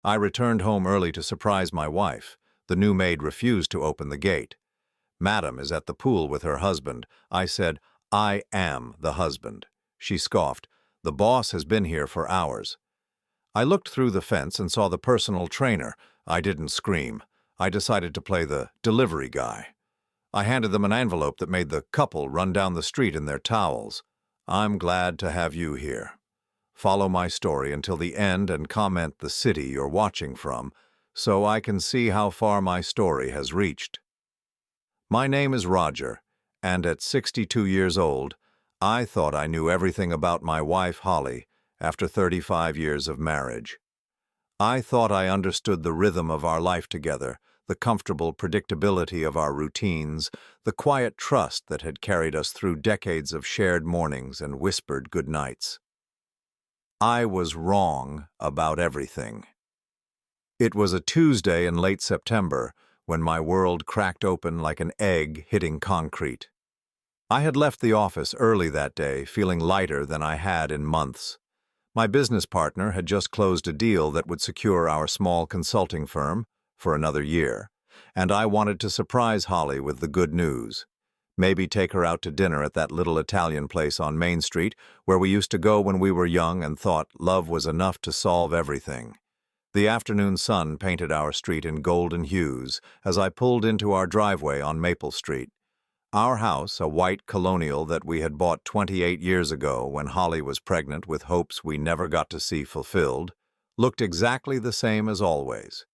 I returned home early to surprise my wife. The new maid refused to open the gate. "Madam is at the pool with her husband." I said, "I am the husband." She scoffed. "The boss has been here for hours." I looked through the fence and saw the personal trainer. I didn't scream. I decided to play the delivery guy. I handed them an envelope that made the couple run down the street in their towels. "I'm glad to have you here. Follow my story until the end and comment the city you're watching from, so I can see how far my story has reached." My name is Roger, and at 62 years old, I thought I knew everything about my wife, Holly, after 35 years of marriage. I thought I understood the rhythm of our life together, the comfortable predictability of our routines, the quiet trust that had carried us through decades of shared mornings and whispered good nights. I was wrong about everything. It was a Tuesday in late September when my world cracked open like an egg hitting concrete. I had left the office early that day, feeling lighter than I had in months. My business partner had just closed a deal that would secure our small consulting firm for another year, and I wanted to surprise Holly with the good news. Maybe take her out to dinner at that little Italian place on Main Street where we used to go when we were young and thought love was enough to solve everything. The afternoon sun painted our street in golden hues as I pulled into our driveway on Maple Street. Our house, a white colonial that we had bought 28 years ago when Holly was pregnant with hopes we never got to see fulfilled, looked exactly the same as always.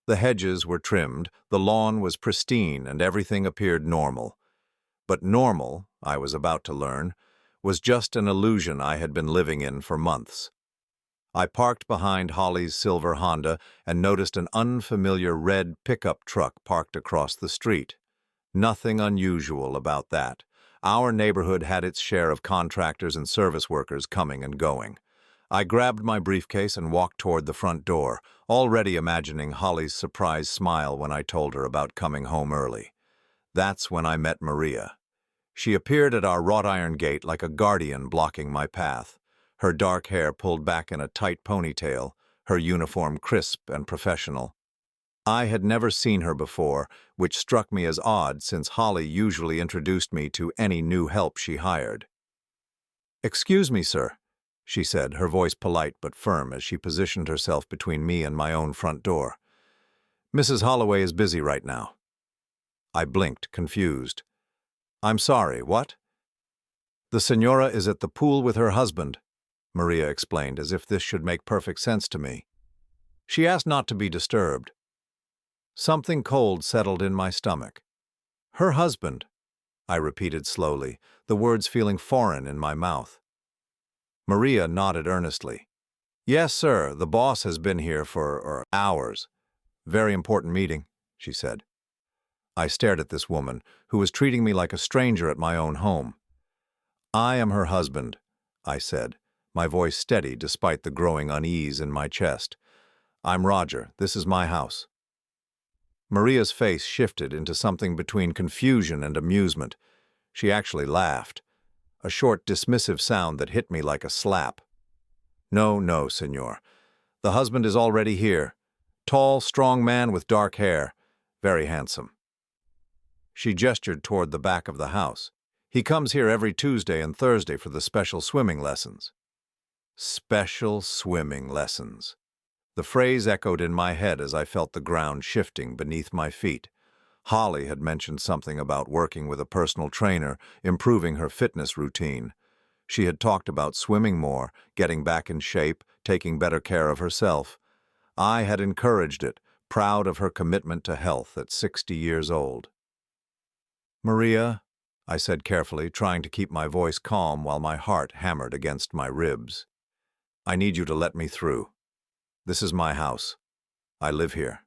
The hedges were trimmed, the lawn was pristine, and everything appeared normal. But normal, I was about to learn, was just an illusion I had been living in for months. I parked behind Holly's silver Honda and noticed an unfamiliar red pickup truck parked across the street. Nothing unusual about that. Our neighborhood had its share of contractors and service workers coming and going. I grabbed my briefcase and walked toward the front door, already imagining Holly's surprised smile when I told her about coming home early. That's when I met Maria. She appeared at our wrought iron gate like a guardian blocking my path. Her dark hair pulled back in a tight ponytail, her uniform crisp and professional. I had never seen her before, which struck me as odd since Holly usually introduced me to any new help she hired. "Excuse me, sir," she said, her voice polite but firm as she positioned herself between me and my own front door. "Mrs. Holloway is busy right now." I blinked, confused. "I'm sorry, what?" "The senora is at the pool with her husband," Maria explained, as if this should make perfect sense to me. She asked not to be disturbed. Something cold settled in my stomach. "Her husband," I repeated slowly, the words feeling foreign in my mouth. Maria nodded earnestly. "Yes, sir, the boss has been here for hours. Very important meeting," she said. I stared at this woman, who was treating me like a stranger at my own home. "I am her husband," I said, my voice steady despite the growing unease in my chest. "I'm Roger. This is my house." Maria's face shifted into something between confusion and amusement. She actually laughed, a short, dismissive sound that hit me like a slap. "No, no, senor. The husband is already here. Tall, strong man with dark hair. Very handsome." She gestured toward the back of the house. "He comes here every Tuesday and Thursday for the special swimming lessons." Special swimming lessons. The phrase echoed in my head as I felt the ground shifting beneath my feet. Holly had mentioned something about working with a personal trainer, improving her fitness routine. She had talked about swimming more, getting back in shape, taking better care of herself. I had encouraged it, proud of her commitment to health at 60 years old. "Maria," I said carefully, trying to keep my voice calm while my heart hammered against my ribs. "I need you to let me through. This is my house. I live here."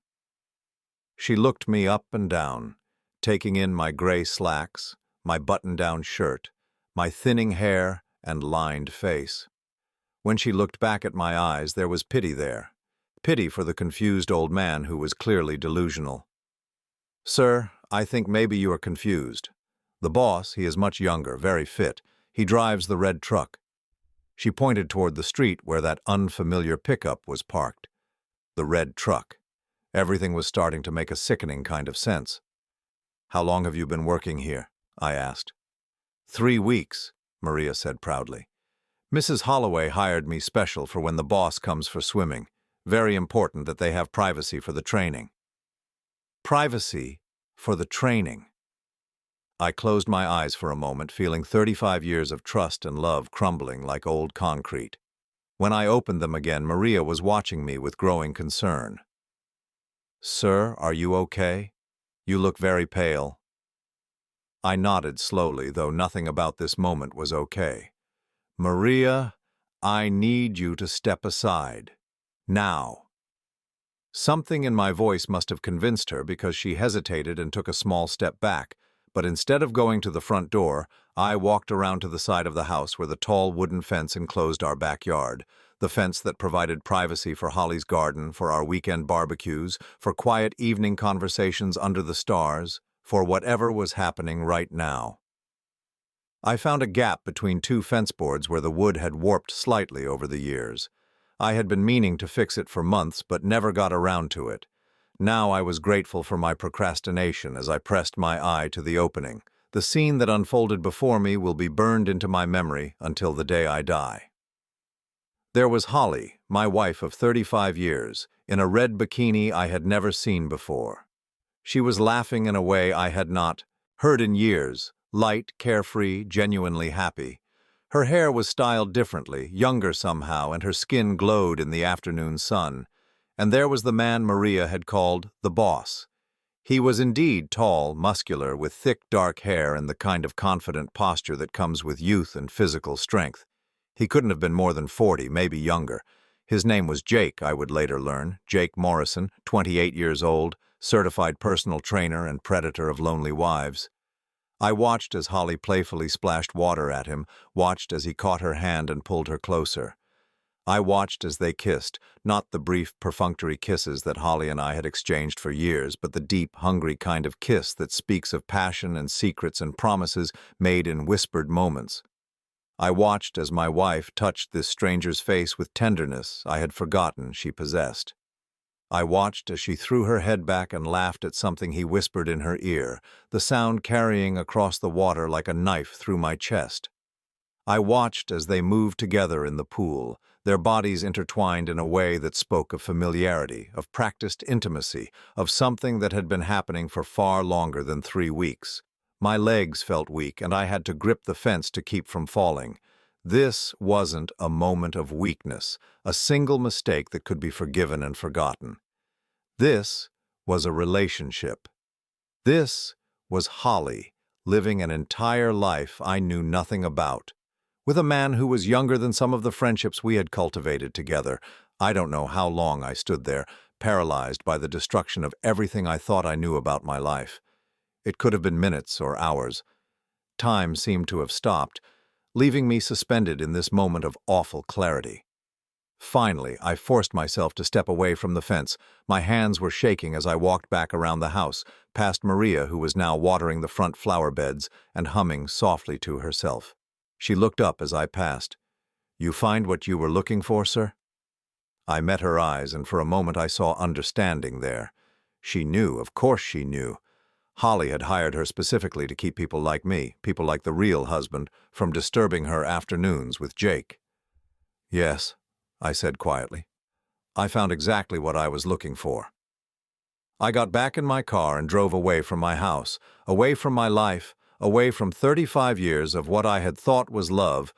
She looked me up and down, taking in my gray slacks, my button-down shirt, my thinning hair and lined face. When she looked back at my eyes, there was pity there. Pity for the confused old man who was clearly delusional. "Sir, I think maybe you are confused. The boss, he is much younger, very fit. He drives the red truck." She pointed toward the street where that unfamiliar pickup was parked. the red truck. Everything was starting to make a sickening kind of sense. "How long have you been working here?" I asked. 3 weeks, Maria said proudly. "Mrs. Holloway hired me special for when the boss comes for swimming. Very important that they have privacy for the training." Privacy for the training. I closed my eyes for a moment, feeling 35 years of trust and love crumbling like old concrete. When I opened them again, Maria was watching me with growing concern. "Sir, are you okay? You look very pale." I nodded slowly, though nothing about this moment was okay. "Maria, I need you to step aside. Now." Something in my voice must have convinced her, because she hesitated and took a small step back, but instead of going to the front door, I walked around to the side of the house where the tall wooden fence enclosed our backyard, the fence that provided privacy for Holly's garden, for our weekend barbecues, for quiet evening conversations under the stars, for whatever was happening right now. I found a gap between 2 fence boards where the wood had warped slightly over the years. I had been meaning to fix it for months, but never got around to it. Now I was grateful for my procrastination as I pressed my eye to the opening. The scene that unfolded before me will be burned into my memory until the day I die. There was Holly, my wife of 35 years, in a red bikini I had never seen before. She was laughing in a way I had not heard in years, light, carefree, genuinely happy. Her hair was styled differently, younger somehow, and her skin glowed in the afternoon sun. And there was the man Maria had called the boss. He was indeed tall, muscular, with thick dark hair and the kind of confident posture that comes with youth and physical strength. He couldn't have been more than 40, maybe younger. His name was Jake, I would later learn, Jake Morrison, 28 years old, certified personal trainer and predator of lonely wives. I watched as Holly playfully splashed water at him, watched as he caught her hand and pulled her closer. I watched as they kissed, not the brief, perfunctory kisses that Holly and I had exchanged for years, but the deep, hungry kind of kiss that speaks of passion and secrets and promises made in whispered moments. I watched as my wife touched this stranger's face with tenderness I had forgotten she possessed. I watched as she threw her head back and laughed at something he whispered in her ear, the sound carrying across the water like a knife through my chest. I watched as they moved together in the pool, their bodies intertwined in a way that spoke of familiarity, of practiced intimacy, of something that had been happening for far longer than 3 weeks. My legs felt weak, and I had to grip the fence to keep from falling. This wasn't a moment of weakness, a single mistake that could be forgiven and forgotten. This was a relationship. This was Holly, living an entire life I knew nothing about, with a man who was younger than some of the friendships we had cultivated together. I don't know how long I stood there, paralyzed by the destruction of everything I thought I knew about my life. It could have been minutes or hours. Time seemed to have stopped, leaving me suspended in this moment of awful clarity. Finally, I forced myself to step away from the fence. My hands were shaking as I walked back around the house, past Maria, who was now watering the front flower beds and humming softly to herself. She looked up as I passed. "You find what you were looking for, sir?" I met her eyes, and for a moment I saw understanding there. She knew, of course she knew. Holly had hired her specifically to keep people like me, people like the real husband, from disturbing her afternoons with Jake. "Yes," I said quietly. "I found exactly what I was looking for." I got back in my car and drove away from my house, away from my life, away from 35 years of what I had thought was love,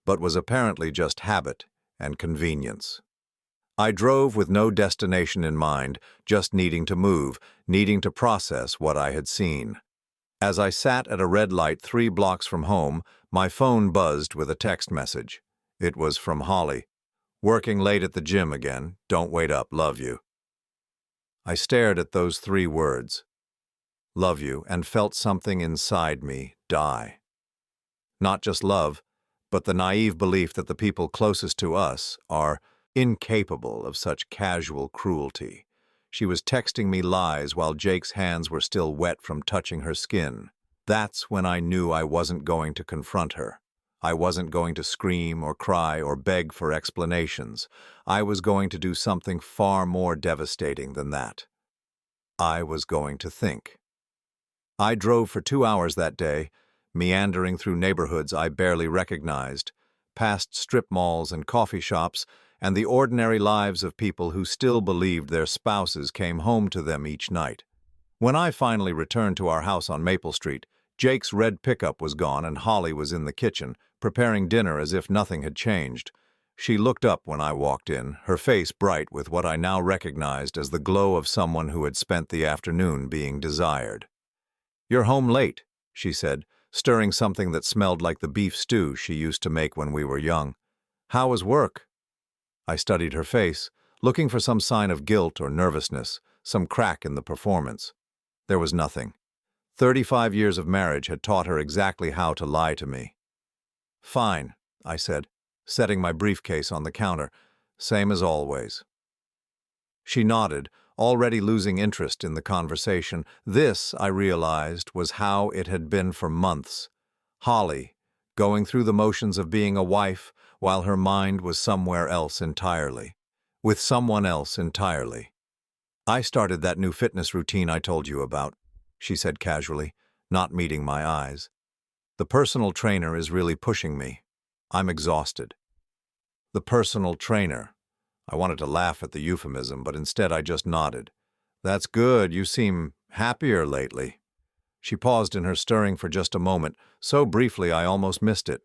but was apparently just habit and convenience. I drove with no destination in mind, just needing to move, needing to process what I had seen. As I sat at a red light 3 blocks from home, my phone buzzed with a text message. It was from Holly. "Working late at the gym again. Don't wait up. Love you." I stared at those 3 words, "love you," and felt something inside me die. Not just love, but the naive belief that the people closest to us are incapable of such casual cruelty. She was texting me lies while Jake's hands were still wet from touching her skin. That's when I knew I wasn't going to confront her. I wasn't going to scream or cry or beg for explanations. I was going to do something far more devastating than that. I was going to think. I drove for 2 hours that day, meandering through neighborhoods I barely recognized, past strip malls and coffee shops, and the ordinary lives of people who still believed their spouses came home to them each night. When I finally returned to our house on Maple Street, Jake's red pickup was gone and Holly was in the kitchen, preparing dinner as if nothing had changed. She looked up when I walked in, her face bright with what I now recognized as the glow of someone who had spent the afternoon being desired. "You're home late," she said, stirring something that smelled like the beef stew she used to make when we were young. "How was work?" I studied her face, looking for some sign of guilt or nervousness, some crack in the performance. There was nothing. 35 years of marriage had taught her exactly how to lie to me. "Fine," I said, setting my briefcase on the counter. "Same as always." She nodded, already losing interest in the conversation. This, I realized, was how it had been for months. Holly, going through the motions of being a wife while her mind was somewhere else entirely. With someone else entirely. "I started that new fitness routine I told you about," she said casually, not meeting my eyes. "The personal trainer is really pushing me. I'm exhausted." The personal trainer. I wanted to laugh at the euphemism, but instead I just nodded. "That's good. You seem happier lately." She paused in her stirring for just a moment, so briefly I almost missed it.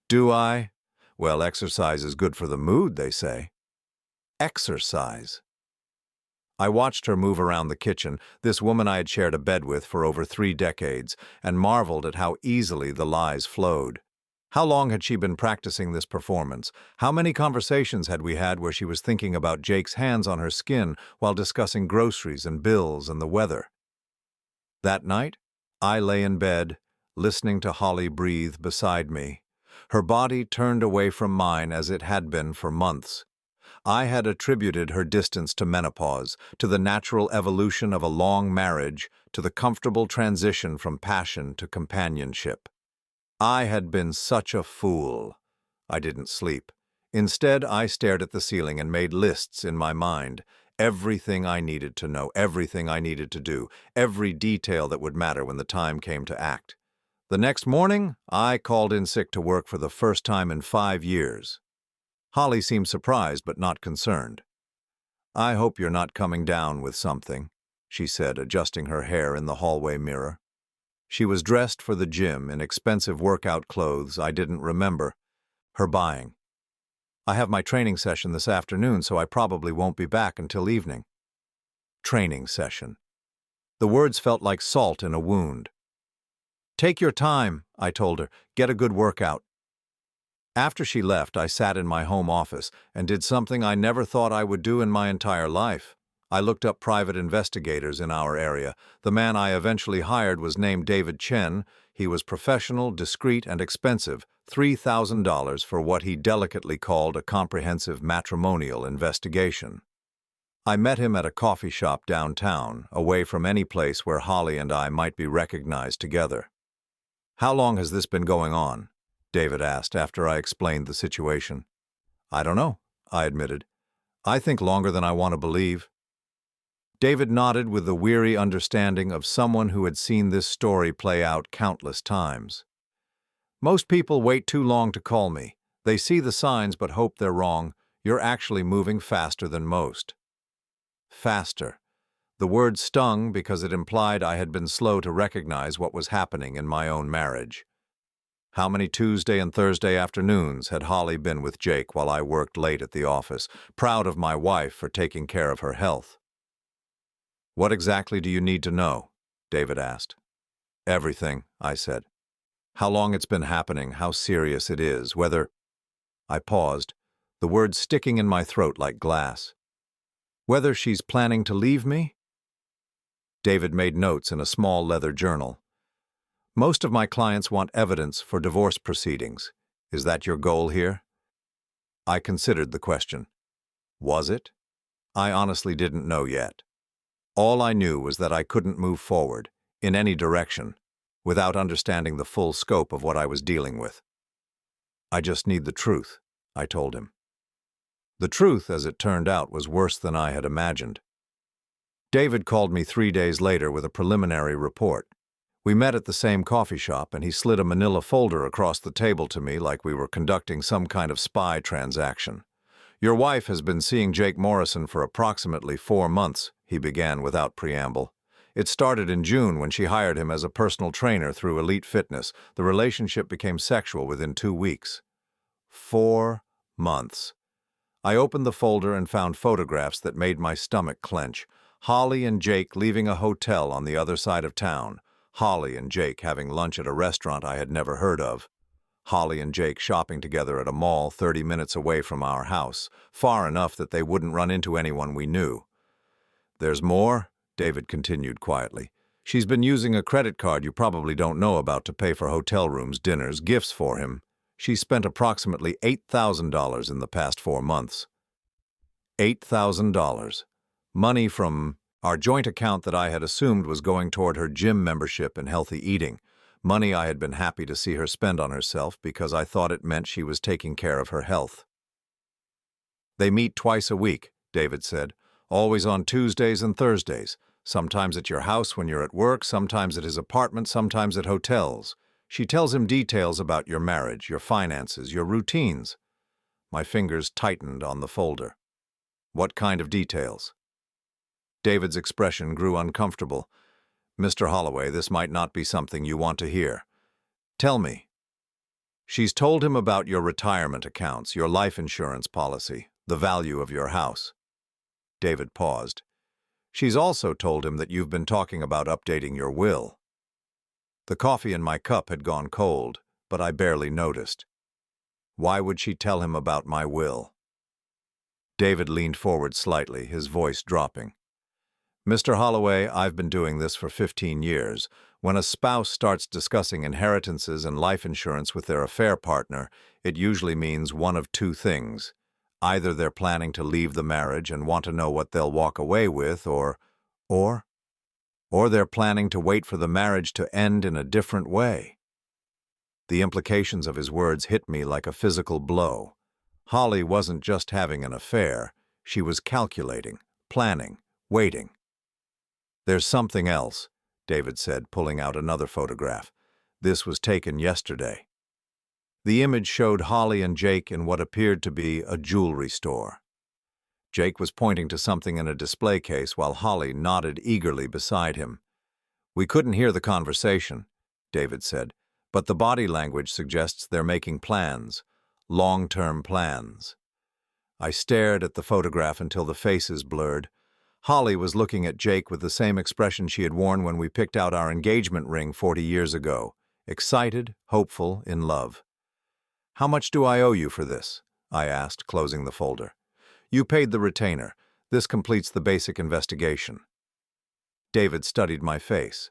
"Do I? Well, exercise is good for the mood, they say." Exercise. I watched her move around the kitchen, this woman I had shared a bed with for over 3 decades, and marveled at how easily the lies flowed. How long had she been practicing this performance? How many conversations had we had where she was thinking about Jake's hands on her skin while discussing groceries and bills and the weather? That night, I lay in bed, listening to Holly breathe beside me. Her body turned away from mine as it had been for months. I had attributed her distance to menopause, to the natural evolution of a long marriage, to the comfortable transition from passion to companionship. I had been such a fool. I didn't sleep. Instead, I stared at the ceiling and made lists in my mind. Everything I needed to know, everything I needed to do, every detail that would matter when the time came to act. The next morning, I called in sick to work for the first time in 5 years. Holly seemed surprised but not concerned. "I hope you're not coming down with something," she said, adjusting her hair in the hallway mirror. She was dressed for the gym in expensive workout clothes I didn't remember her buying. "I have my training session this afternoon, so I probably won't be back until evening." Training session. The words felt like salt in a wound. "Take your time," I told her. "Get a good workout." After she left, I sat in my home office and did something I never thought I would do in my entire life. I looked up private investigators in our area. The man I eventually hired was named David Chen. He was professional, discreet, and expensive, $3,000 for what he delicately called a comprehensive matrimonial investigation. I met him at a coffee shop downtown, away from any place where Holly and I might be recognized together. "How long has this been going on?" David asked after I explained the situation. "I don't know," I admitted. "I think longer than I want to believe." David nodded with the weary understanding of someone who had seen this story play out countless times. "Most people wait too long to call me. They see the signs but hope they're wrong. You're actually moving faster than most." Faster. The word stung because it implied I had been slow to recognize what was happening in my own marriage. How many Tuesday and Thursday afternoons had Holly been with Jake while I worked late at the office, proud of my wife for taking care of her health? "What exactly do you need to know?" David asked. "Everything," I said. "How long it's been happening, how serious it is, whether—" I paused, the words sticking in my throat like glass. "Whether she's planning to leave me?" David made notes in a small leather journal. "Most of my clients want evidence for divorce proceedings. Is that your goal here?" I considered the question. Was it? I honestly didn't know yet. All I knew was that I couldn't move forward, in any direction, without understanding the full scope of what I was dealing with. I just need the truth, I told him. The truth, as it turned out, was worse than I had imagined. David called me 3 days later with a preliminary report. We met at the same coffee shop, and he slid a manila folder across the table to me like we were conducting some kind of spy transaction. "Your wife has been seeing Jake Morrison for approximately 4 months," he began without preamble. "It started in June when she hired him as a personal trainer through Elite Fitness. The relationship became sexual within 2 weeks." 4 months. I opened the folder and found photographs that made my stomach clench. Holly and Jake leaving a hotel on the other side of town. Holly and Jake having lunch at a restaurant I had never heard of. Holly and Jake shopping together at a mall 30 minutes away from our house, far enough that they wouldn't run into anyone we knew. "There's more," David continued quietly. "She's been using a credit card you probably don't know about to pay for hotel rooms, dinners, gifts for him. She spent approximately $8,000 in the past 4 months. $8,000. Money from our joint account that I had assumed was going toward her gym membership and healthy eating. Money I had been happy to see her spend on herself because I thought it meant she was taking care of her health." "They meet twice a week," David said, "always on Tuesdays and Thursdays. Sometimes at your house when you're at work, sometimes at his apartment, sometimes at hotels. She tells him details about your marriage, your finances, your routines." My fingers tightened on the folder. "What kind of details?" David's expression grew uncomfortable. "Mr. Holloway, this might not be something you want to hear. Tell me." "She's told him about your retirement accounts, your life insurance policy, the value of your house." David paused. "She's also told him that you've been talking about updating your will." The coffee in my cup had gone cold, but I barely noticed. "Why would she tell him about my will?" David leaned forward slightly, his voice dropping. "Mr. Holloway, I've been doing this for 15 years. When a spouse starts discussing inheritances and life insurance with their affair partner, it usually means one of 2 things. Either they're planning to leave the marriage and want to know what they'll walk away with, or they're planning to wait for the marriage to end in a different way." The implications of his words hit me like a physical blow. Holly wasn't just having an affair. She was calculating, planning, waiting. "There's something else," David said, pulling out another photograph. "This was taken yesterday." The image showed Holly and Jake in what appeared to be a jewelry store. Jake was pointing to something in a display case while Holly nodded eagerly beside him. "We couldn't hear the conversation," David said, "but the body language suggests they're making plans, long-term plans." I stared at the photograph until the faces blurred. Holly was looking at Jake with the same expression she had worn when we picked out our engagement ring 40 years ago, excited, hopeful, in love. "How much do I owe you for this?" I asked, closing the folder. "You paid the retainer. This completes the basic investigation." David studied my face.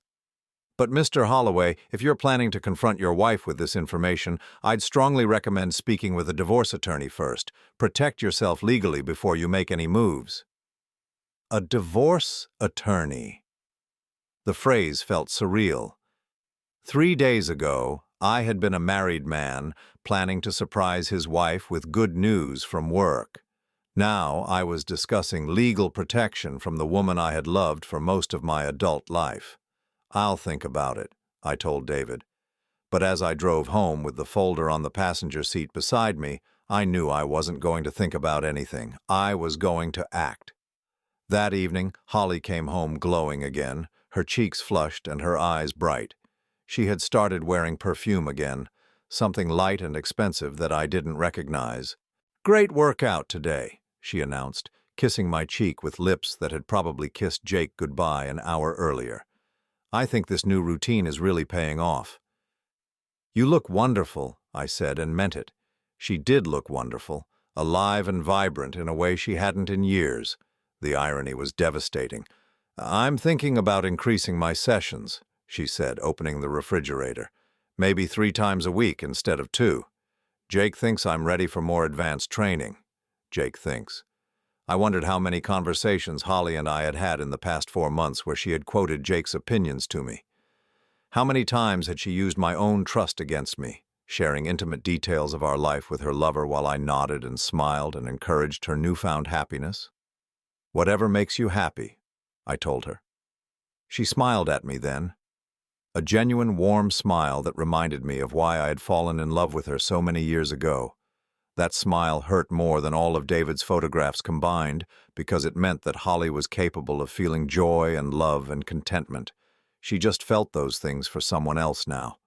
"But Mr. Holloway, if you're planning to confront your wife with this information, I'd strongly recommend speaking with a divorce attorney first. Protect yourself legally before you make any moves." A divorce attorney. The phrase felt surreal. 3 days ago, I had been a married man planning to surprise his wife with good news from work. Now I was discussing legal protection from the woman I had loved for most of my adult life. "I'll think about it," I told David. But as I drove home with the folder on the passenger seat beside me, I knew I wasn't going to think about anything. I was going to act. That evening, Holly came home glowing again, her cheeks flushed and her eyes bright. She had started wearing perfume again, something light and expensive that I didn't recognize. "Great workout today," she announced, kissing my cheek with lips that had probably kissed Jake goodbye an hour earlier. "I think this new routine is really paying off." "You look wonderful," I said, and meant it. She did look wonderful, alive and vibrant in a way she hadn't in years. The irony was devastating. "I'm thinking about increasing my sessions," she said, opening the refrigerator. "Maybe 3 times a week instead of 2. Jake thinks I'm ready for more advanced training." Jake thinks. I wondered how many conversations Holly and I had had in the past 4 months where she had quoted Jake's opinions to me. How many times had she used my own trust against me? sharing intimate details of our life with her lover while I nodded and smiled and encouraged her newfound happiness. "Whatever makes you happy," I told her. She smiled at me then, a genuine warm smile that reminded me of why I had fallen in love with her so many years ago. That smile hurt more than all of David's photographs combined because it meant that Holly was capable of feeling joy and love and contentment. She just felt those things for someone else now.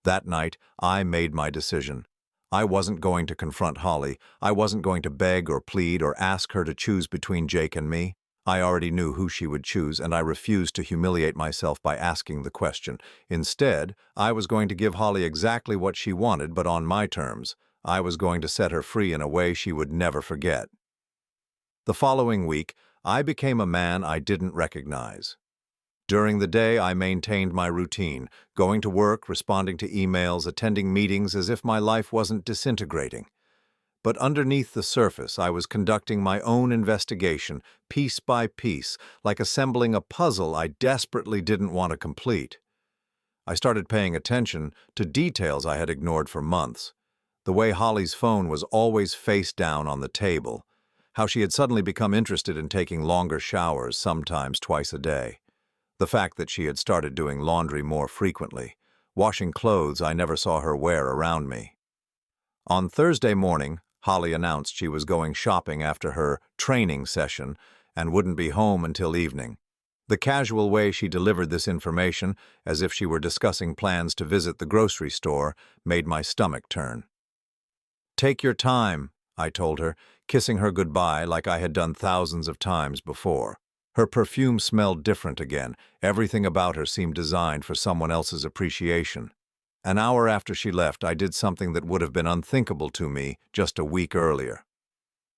That night, I made my decision. I wasn't going to confront Holly. I wasn't going to beg or plead or ask her to choose between Jake and me. I already knew who she would choose, and I refused to humiliate myself by asking the question. Instead, I was going to give Holly exactly what she wanted, but on my terms. I was going to set her free in a way she would never forget. The following week, I became a man I didn't recognize. During the day, I maintained my routine, going to work, responding to emails, attending meetings as if my life wasn't disintegrating. But underneath the surface, I was conducting my own investigation, piece by piece, like assembling a puzzle I desperately didn't want to complete. I started paying attention to details I had ignored for months. The way Holly's phone was always face down on the table, how she had suddenly become interested in taking longer showers, sometimes twice a day, the fact that she had started doing laundry more frequently, washing clothes I never saw her wear around me. On Thursday morning, Holly announced she was going shopping after her training session and wouldn't be home until evening. The casual way she delivered this information, as if she were discussing plans to visit the grocery store, made my stomach turn. "Take your time," I told her, kissing her goodbye like I had done thousands of times before. Her perfume smelled different again. Everything about her seemed designed for someone else's appreciation. An hour after she left, I did something that would have been unthinkable to me just a week earlier.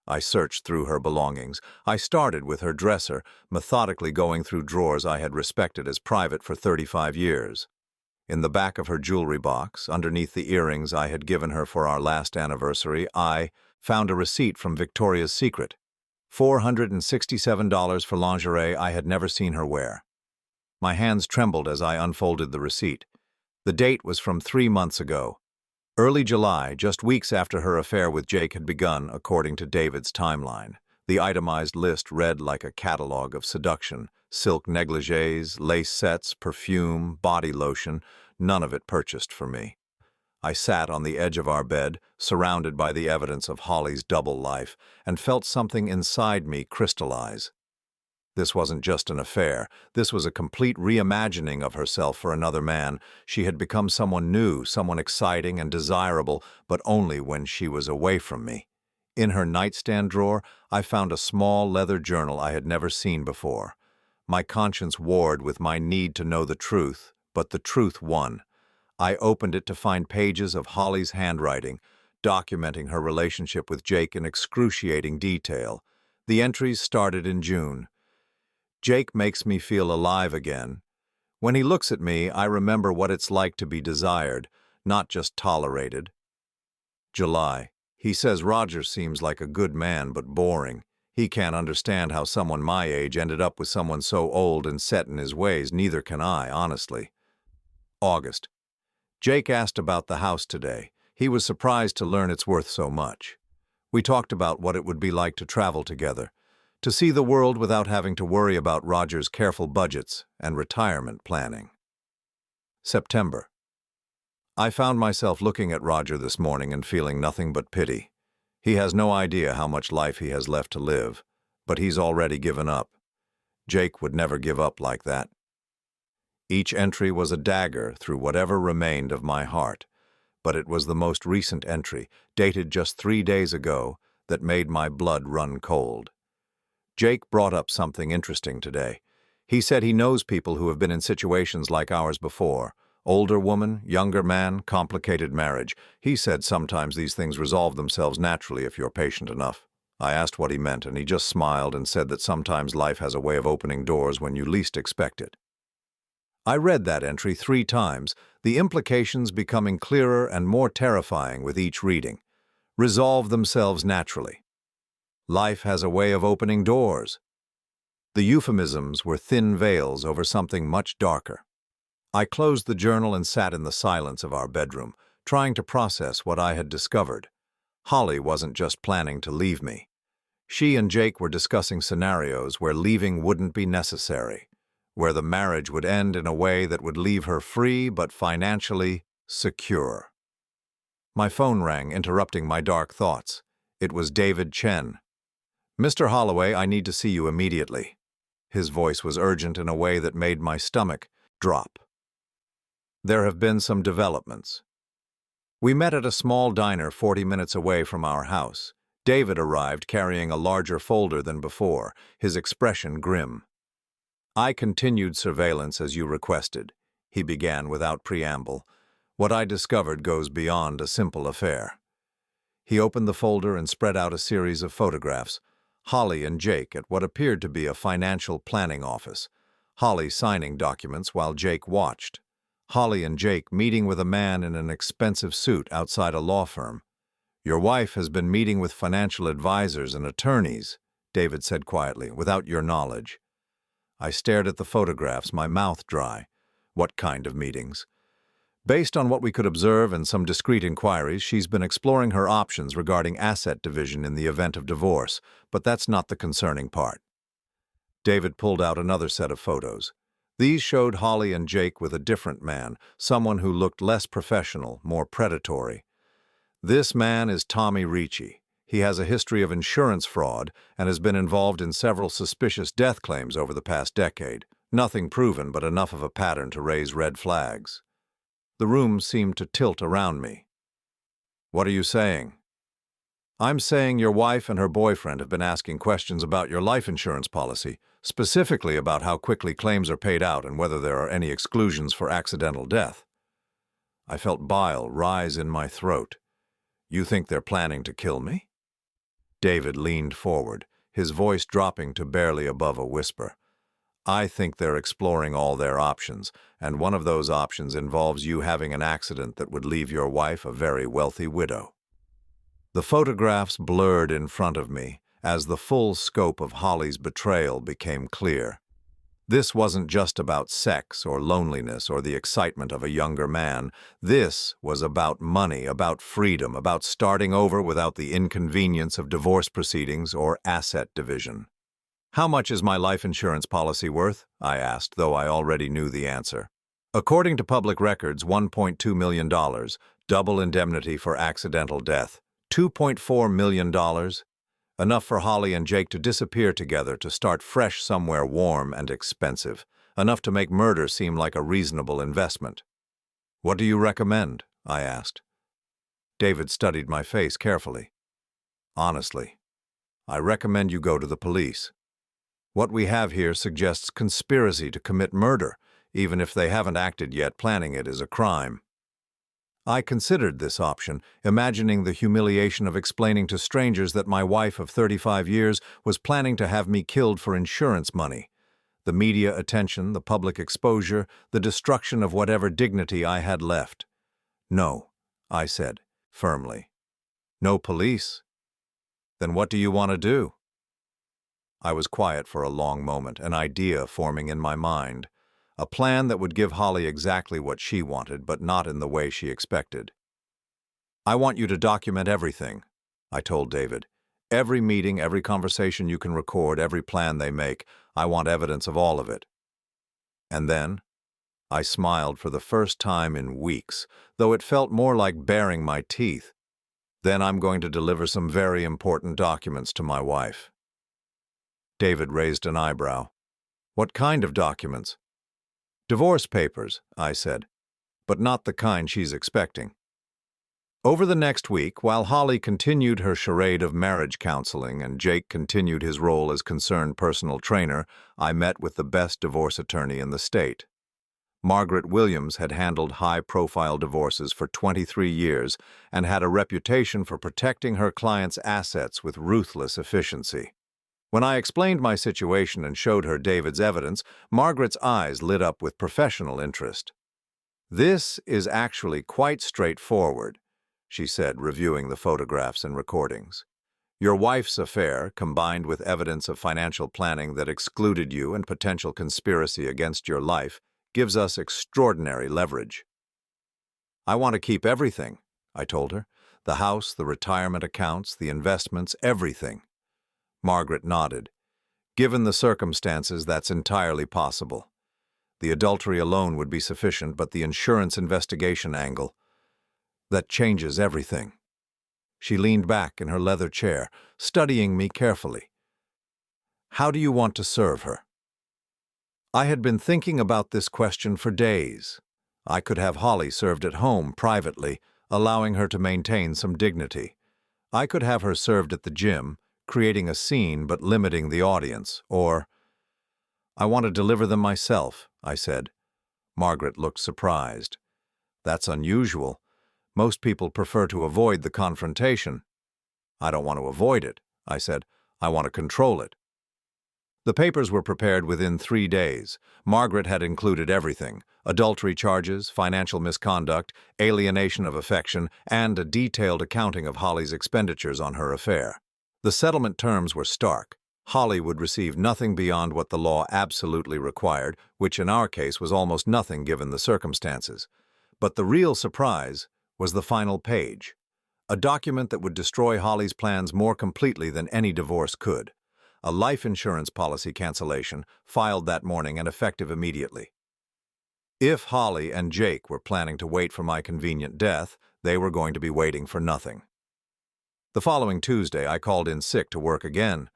I searched through her belongings. I started with her dresser, methodically going through drawers I had respected as private for 35 years. In the back of her jewelry box, underneath the earrings I had given her for our last anniversary, I found a receipt from Victoria's Secret. $467 for lingerie I had never seen her wear. My hands trembled as I unfolded the receipt. The date was from 3 months ago. Early July, just weeks after her affair with Jake had begun, according to David's timeline. The itemized list read like a catalog of seduction: silk negligées, lace sets, perfume, body lotion, none of it purchased for me. I sat on the edge of our bed, surrounded by the evidence of Holly's double life, and felt something inside me crystallize. This wasn't just an affair. This was a complete reimagining of herself for another man. She had become someone new, someone exciting and desirable, but only when she was away from me. In her nightstand drawer, I found a small leather journal I had never seen before. My conscience warred with my need to know the truth, but the truth won. I opened it to find pages of Holly's handwriting, documenting her relationship with Jake in excruciating detail. The entries started in June. "Jake makes me feel alive again. When he looks at me, I remember what it's like to be desired, not just tolerated." July. "He says Roger seems like a good man but boring. He can't understand how someone my age ended up with someone so old and set in his ways. Neither can I, honestly." August. "Jake asked about the house today. He was surprised to learn it's worth so much. We talked about what it would be like to travel together, to see the world without having to worry about Roger's careful budgets and retirement planning." September. I found myself looking at Roger this morning and feeling nothing but pity. He has no idea how much life he has left to live, but he's already given up. Jake would never give up like that. Each entry was a dagger through whatever remained of my heart, but it was the most recent entry, dated just 3 days ago, that made my blood run cold. Jake brought up something interesting today. He said he knows people who have been in situations like ours before. Older woman, younger man, complicated marriage. He said sometimes these things resolve themselves naturally if you're patient enough. I asked what he meant, and he just smiled and said that sometimes life has a way of opening doors when you least expect it. I read that entry 3 times, the implications becoming clearer and more terrifying with each reading. Resolve themselves naturally. Life has a way of opening doors. The euphemisms were thin veils over something much darker. I closed the journal and sat in the silence of our bedroom, trying to process what I had discovered. Holly wasn't just planning to leave me. She and Jake were discussing scenarios where leaving wouldn't be necessary, where the marriage would end in a way that would leave her free but financially secure. My phone rang, interrupting my dark thoughts. It was David Chen. "Mr. Holloway, I need to see you immediately." His voice was urgent in a way that made my stomach drop. "There have been some developments." We met at a small diner 40 minutes away from our house. David arrived carrying a larger folder than before, his expression grim. "I continued surveillance as you requested," he began without preamble. "What I discovered goes beyond a simple affair." He opened the folder and spread out a series of photographs. Holly and Jake at what appeared to be a financial planning office. Holly signing documents while Jake watched. Holly and Jake meeting with a man in an expensive suit outside a law firm. "Your wife has been meeting with financial advisors and attorneys," David said quietly, "without your knowledge." I stared at the photographs, my mouth dry. What kind of meetings? "Based on what we could observe and some discreet inquiries, she's been exploring her options regarding asset division in the event of divorce, but that's not the concerning part." David pulled out another set of photos. These showed Holly and Jake with a different man, someone who looked less professional, more predatory. "This man is Tommy Ricci. He has a history of insurance fraud and has been involved in several suspicious death claims over the past decade. Nothing proven, but enough of a pattern to raise red flags." The room seemed to tilt around me. "What are you saying?" "I'm saying your wife and her boyfriend have been asking questions about your life insurance policy, specifically about how quickly claims are paid out and whether there are any exclusions for accidental death." I felt bile rise in my throat. "You think they're planning to kill me?" David leaned forward, his voice dropping to barely above a whisper. "I think they're exploring all their options, and one of those options involves you having an accident that would leave your wife a very wealthy widow." The photographs blurred in front of me as the full scope of Holly's betrayal became clear. This wasn't just about sex or loneliness or the excitement of a younger man. This was about money, about freedom, about starting over without the inconvenience of divorce proceedings or asset division. "How much is my life insurance policy worth?" I asked, though I already knew the answer. "According to public records, $1.2 million, double indemnity for accidental death. $2.4 million, enough for Holly and Jake to disappear together to start fresh somewhere warm and expensive, enough to make murder seem like a reasonable investment." "What do you recommend?" I asked. David studied my face carefully. "Honestly, I recommend you go to the police. What we have here suggests conspiracy to commit murder. Even if they haven't acted yet, planning it is a crime." I considered this option, imagining the humiliation of explaining to strangers that my wife of 35 years was planning to have me killed for insurance money. The media attention, the public exposure, the destruction of whatever dignity I had left. "No," I said, firmly. "No police? Then what do you want to do?" I was quiet for a long moment, an idea forming in my mind. A plan that would give Holly exactly what she wanted, but not in the way she expected. "I want you to document everything," I told David. "Every meeting, every conversation you can record, every plan they make. I want evidence of all of it." And then, I smiled for the first time in weeks, though it felt more like baring my teeth. "Then I'm going to deliver some very important documents to my wife." David raised an eyebrow. "What kind of documents?" "Divorce papers," I said, "but not the kind she's expecting." Over the next week, while Holly continued her charade of marriage counseling and Jake continued his role as concerned personal trainer, I met with the best divorce attorney in the state. Margaret Williams had handled high-profile divorces for 23 years and had a reputation for protecting her clients' assets with ruthless efficiency. When I explained my situation and showed her David's evidence, Margaret's eyes lit up with professional interest. "This is actually quite straightforward," she said, reviewing the photographs and recordings. "Your wife's affair, combined with evidence of financial planning that excluded you and potential conspiracy against your life, gives us extraordinary leverage." I want to keep everything, I told her. The house, the retirement accounts, the investments, everything. Margaret nodded. Given the circumstances, that's entirely possible. The adultery alone would be sufficient, but the insurance investigation angle, that changes everything. She leaned back in her leather chair, studying me carefully. How do you want to serve her? I had been thinking about this question for days. I could have Holly served at home, privately, allowing her to maintain some dignity. I could have her served at the gym, creating a scene but limiting the audience, or... I want to deliver them myself, I said. Margaret looked surprised. That's unusual. Most people prefer to avoid the confrontation. I don't want to avoid it, I said. I want to control it. The papers were prepared within 3 days. Margaret had included everything: adultery charges, financial misconduct, alienation of affection, and a detailed accounting of Holly's expenditures on her affair. The settlement terms were stark. Holly would receive nothing beyond what the law absolutely required, which in our case was almost nothing given the circumstances. But the real surprise was the final page, a document that would destroy Holly's plans more completely than any divorce could. A life insurance policy cancellation, filed that morning and effective immediately. If Holly and Jake were planning to wait for my convenient death, they were going to be waiting for nothing. The following Tuesday, I called in sick to work again.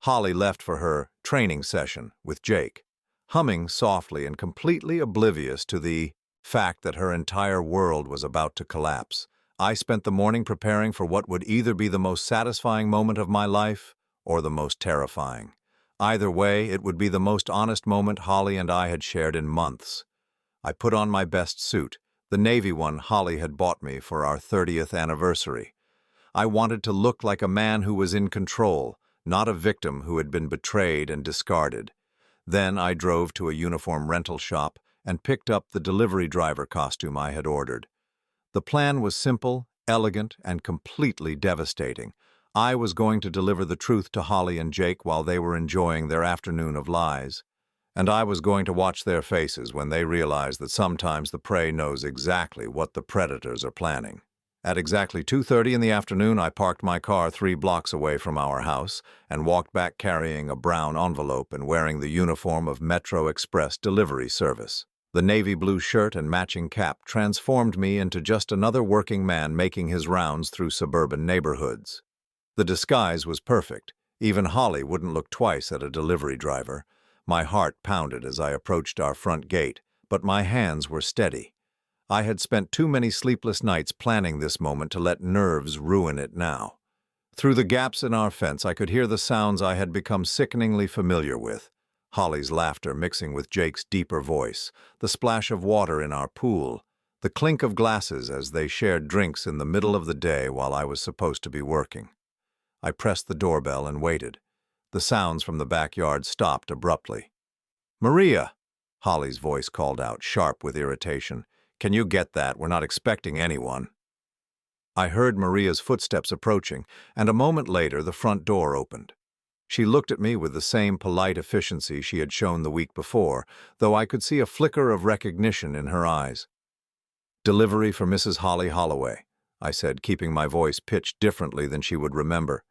Holly left for her training session with Jake, humming softly and completely oblivious to the fact that her entire world was about to collapse. I spent the morning preparing for what would either be the most satisfying moment of my life or the most terrifying. Either way, it would be the most honest moment Holly and I had shared in months. I put on my best suit, the navy one Holly had bought me for our 30th anniversary. I wanted to look like a man who was in control, not a victim who had been betrayed and discarded. Then I drove to a uniform rental shop and picked up the delivery driver costume I had ordered. The plan was simple, elegant, and completely devastating. I was going to deliver the truth to Holly and Jake while they were enjoying their afternoon of lies. And I was going to watch their faces when they realized that sometimes the prey knows exactly what the predators are planning. At exactly 2:30 in the afternoon, I parked my car 3 blocks away from our house and walked back carrying a brown envelope and wearing the uniform of Metro Express delivery service. The navy blue shirt and matching cap transformed me into just another working man making his rounds through suburban neighborhoods. The disguise was perfect. Even Holly wouldn't look twice at a delivery driver. My heart pounded as I approached our front gate, but my hands were steady. I had spent too many sleepless nights planning this moment to let nerves ruin it now. Through the gaps in our fence, I could hear the sounds I had become sickeningly familiar with. Holly's laughter mixing with Jake's deeper voice, the splash of water in our pool, the clink of glasses as they shared drinks in the middle of the day while I was supposed to be working. I pressed the doorbell and waited. The sounds from the backyard stopped abruptly. "Maria!" Holly's voice called out, sharp with irritation. "Can you get that? We're not expecting anyone." I heard Maria's footsteps approaching, and a moment later the front door opened. She looked at me with the same polite efficiency she had shown the week before, though I could see a flicker of recognition in her eyes. "Delivery for Mrs. Holly Holloway," I said, keeping my voice pitched differently than she would remember.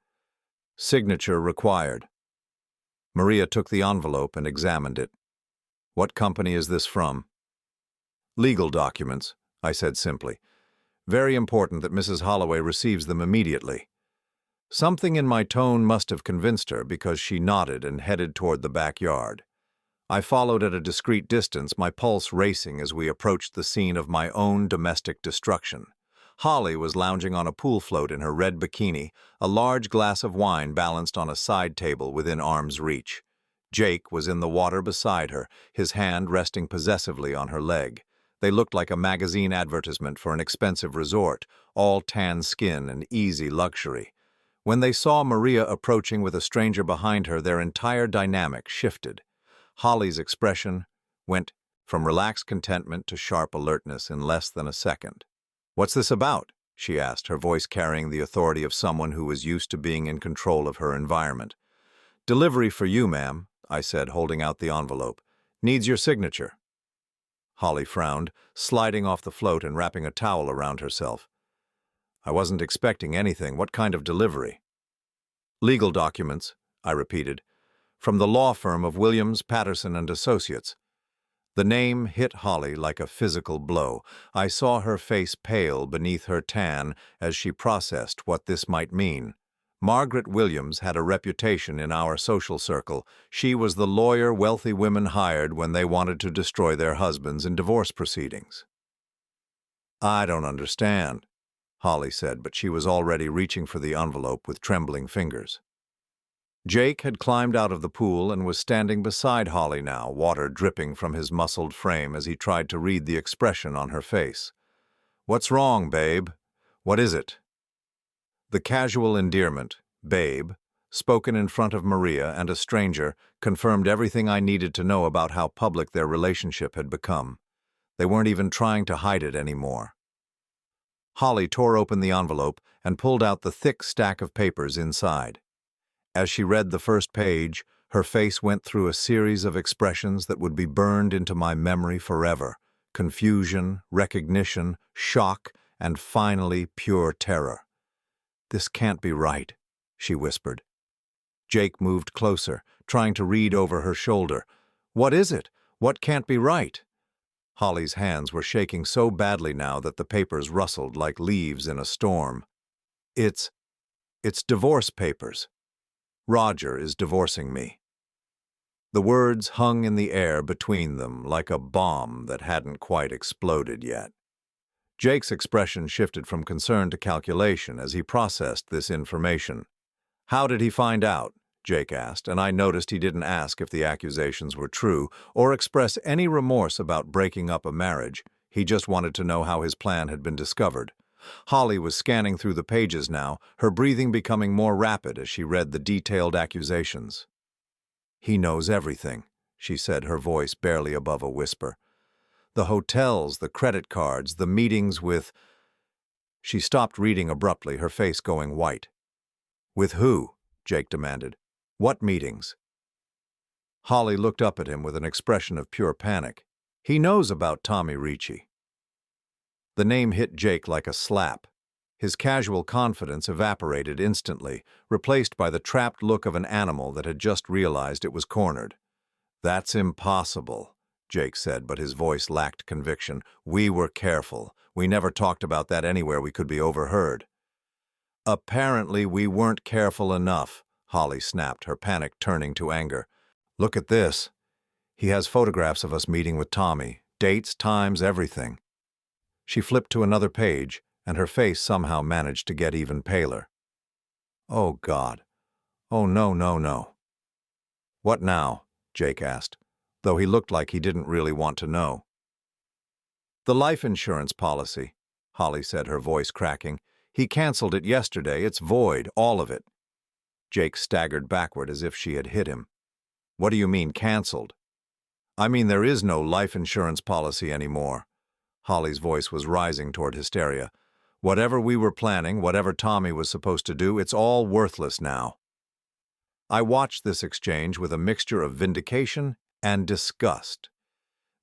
"Signature required." Maria took the envelope and examined it. "What company is this from?" "Legal documents," I said simply. "Very important that Mrs. Holloway receives them immediately." Something in my tone must have convinced her because she nodded and headed toward the backyard. I followed at a discreet distance, my pulse racing as we approached the scene of my own domestic destruction. Holly was lounging on a pool float in her red bikini, a large glass of wine balanced on a side table within arm's reach. Jake was in the water beside her, his hand resting possessively on her leg. They looked like a magazine advertisement for an expensive resort, all tan skin and easy luxury. When they saw Maria approaching with a stranger behind her, their entire dynamic shifted. Holly's expression went from relaxed contentment to sharp alertness in less than a second. "What's this about?" she asked, her voice carrying the authority of someone who was used to being in control of her environment. "Delivery for you, ma'am," I said, holding out the envelope. "Needs your signature." Holly frowned, sliding off the float and wrapping a towel around herself. I wasn't expecting anything. What kind of delivery? Legal documents, I repeated, from the law firm of Williams, Patterson and Associates. The name hit Holly like a physical blow. I saw her face pale beneath her tan as she processed what this might mean. Margaret Williams had a reputation in our social circle. She was the lawyer wealthy women hired when they wanted to destroy their husbands in divorce proceedings. I don't understand, Holly said, but she was already reaching for the envelope with trembling fingers. Jake had climbed out of the pool and was standing beside Holly now, water dripping from his muscled frame as he tried to read the expression on her face. "What's wrong, babe? What is it?" The casual endearment, babe, spoken in front of Maria and a stranger, confirmed everything I needed to know about how public their relationship had become. They weren't even trying to hide it anymore. Holly tore open the envelope and pulled out the thick stack of papers inside. As she read the first page, her face went through a series of expressions that would be burned into my memory forever: confusion, recognition, shock, and finally pure terror. "This can't be right," she whispered. Jake moved closer, trying to read over her shoulder. "What is it? What can't be right?" Holly's hands were shaking so badly now that the papers rustled like leaves in a storm. It's divorce papers. Roger is divorcing me." The words hung in the air between them like a bomb that hadn't quite exploded yet. Jake's expression shifted from concern to calculation as he processed this information. "How did he find out?" Jake asked, and I noticed he didn't ask if the accusations were true or express any remorse about breaking up a marriage. He just wanted to know how his plan had been discovered. Holly was scanning through the pages now, her breathing becoming more rapid as she read the detailed accusations. "He knows everything," she said, her voice barely above a whisper. "The hotels, the credit cards, the meetings with—" She stopped reading abruptly, her face going white. "With who?" Jake demanded. "What meetings?" Holly looked up at him with an expression of pure panic. "He knows about Tommy Ricci." The name hit Jake like a slap. His casual confidence evaporated instantly, replaced by the trapped look of an animal that had just realized it was cornered. "That's impossible," Jake said, but his voice lacked conviction. "We were careful. We never talked about that anywhere we could be overheard." "Apparently we weren't careful enough," Holly snapped, her panic turning to anger. "Look at this. He has photographs of us meeting with Tommy, dates, times, everything." She flipped to another page, and her face somehow managed to get even paler. "Oh, God. Oh, no, no, no." "What now?" Jake asked, though he looked like he didn't really want to know. "The life insurance policy," Holly said, her voice cracking. "He canceled it yesterday. It's void, all of it." Jake staggered backward as if she had hit him. "What do you mean, canceled?" "I mean there is no life insurance policy anymore." Holly's voice was rising toward hysteria. "Whatever we were planning, whatever Tommy was supposed to do, it's all worthless now." I watched this exchange with a mixture of vindication and disgust.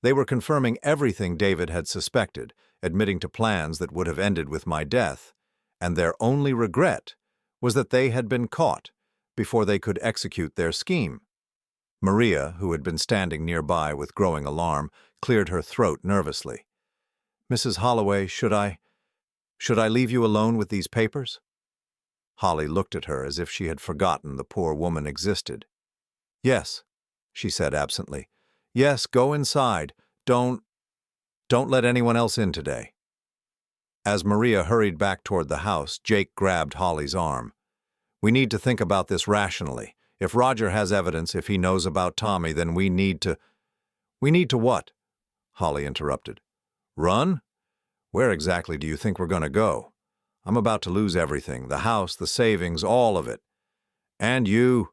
They were confirming everything David had suspected, admitting to plans that would have ended with my death, and their only regret was that they had been caught before they could execute their scheme. Maria, who had been standing nearby with growing alarm, cleared her throat nervously. "Mrs. Holloway, should I leave you alone with these papers?" Holly looked at her as if she had forgotten the poor woman existed. "Yes," she said absently. "Yes, go inside. Don't let anyone else in today." As Maria hurried back toward the house, Jake grabbed Holly's arm. "We need to think about this rationally. If Roger has evidence, if he knows about Tommy, then we need to—" "We need to what?" Holly interrupted. "Run? Where exactly do you think we're going to go? I'm about to lose everything, the house, the savings, all of it. And you—"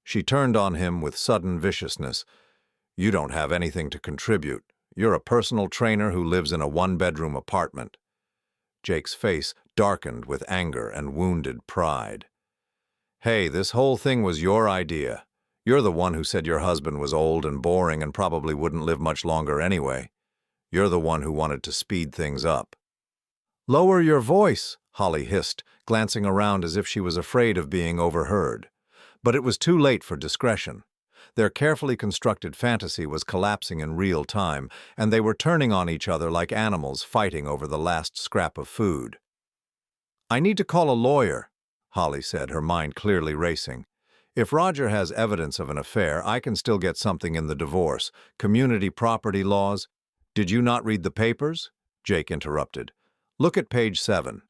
She turned on him with sudden viciousness. "You don't have anything to contribute. You're a personal trainer who lives in a one-bedroom apartment." Jake's face darkened with anger and wounded pride. "Hey, this whole thing was your idea. You're the one who said your husband was old and boring and probably wouldn't live much longer anyway. You're the one who wanted to speed things up. Lower your voice, Holly hissed, glancing around as if she was afraid of being overheard. But it was too late for discretion. Their carefully constructed fantasy was collapsing in real time, and they were turning on each other like animals fighting over the last scrap of food. I need to call a lawyer, Holly said, her mind clearly racing. If Roger has evidence of an affair, I can still get something in the divorce. Community property laws. Did you not read the papers? Jake interrupted. Look at page 7.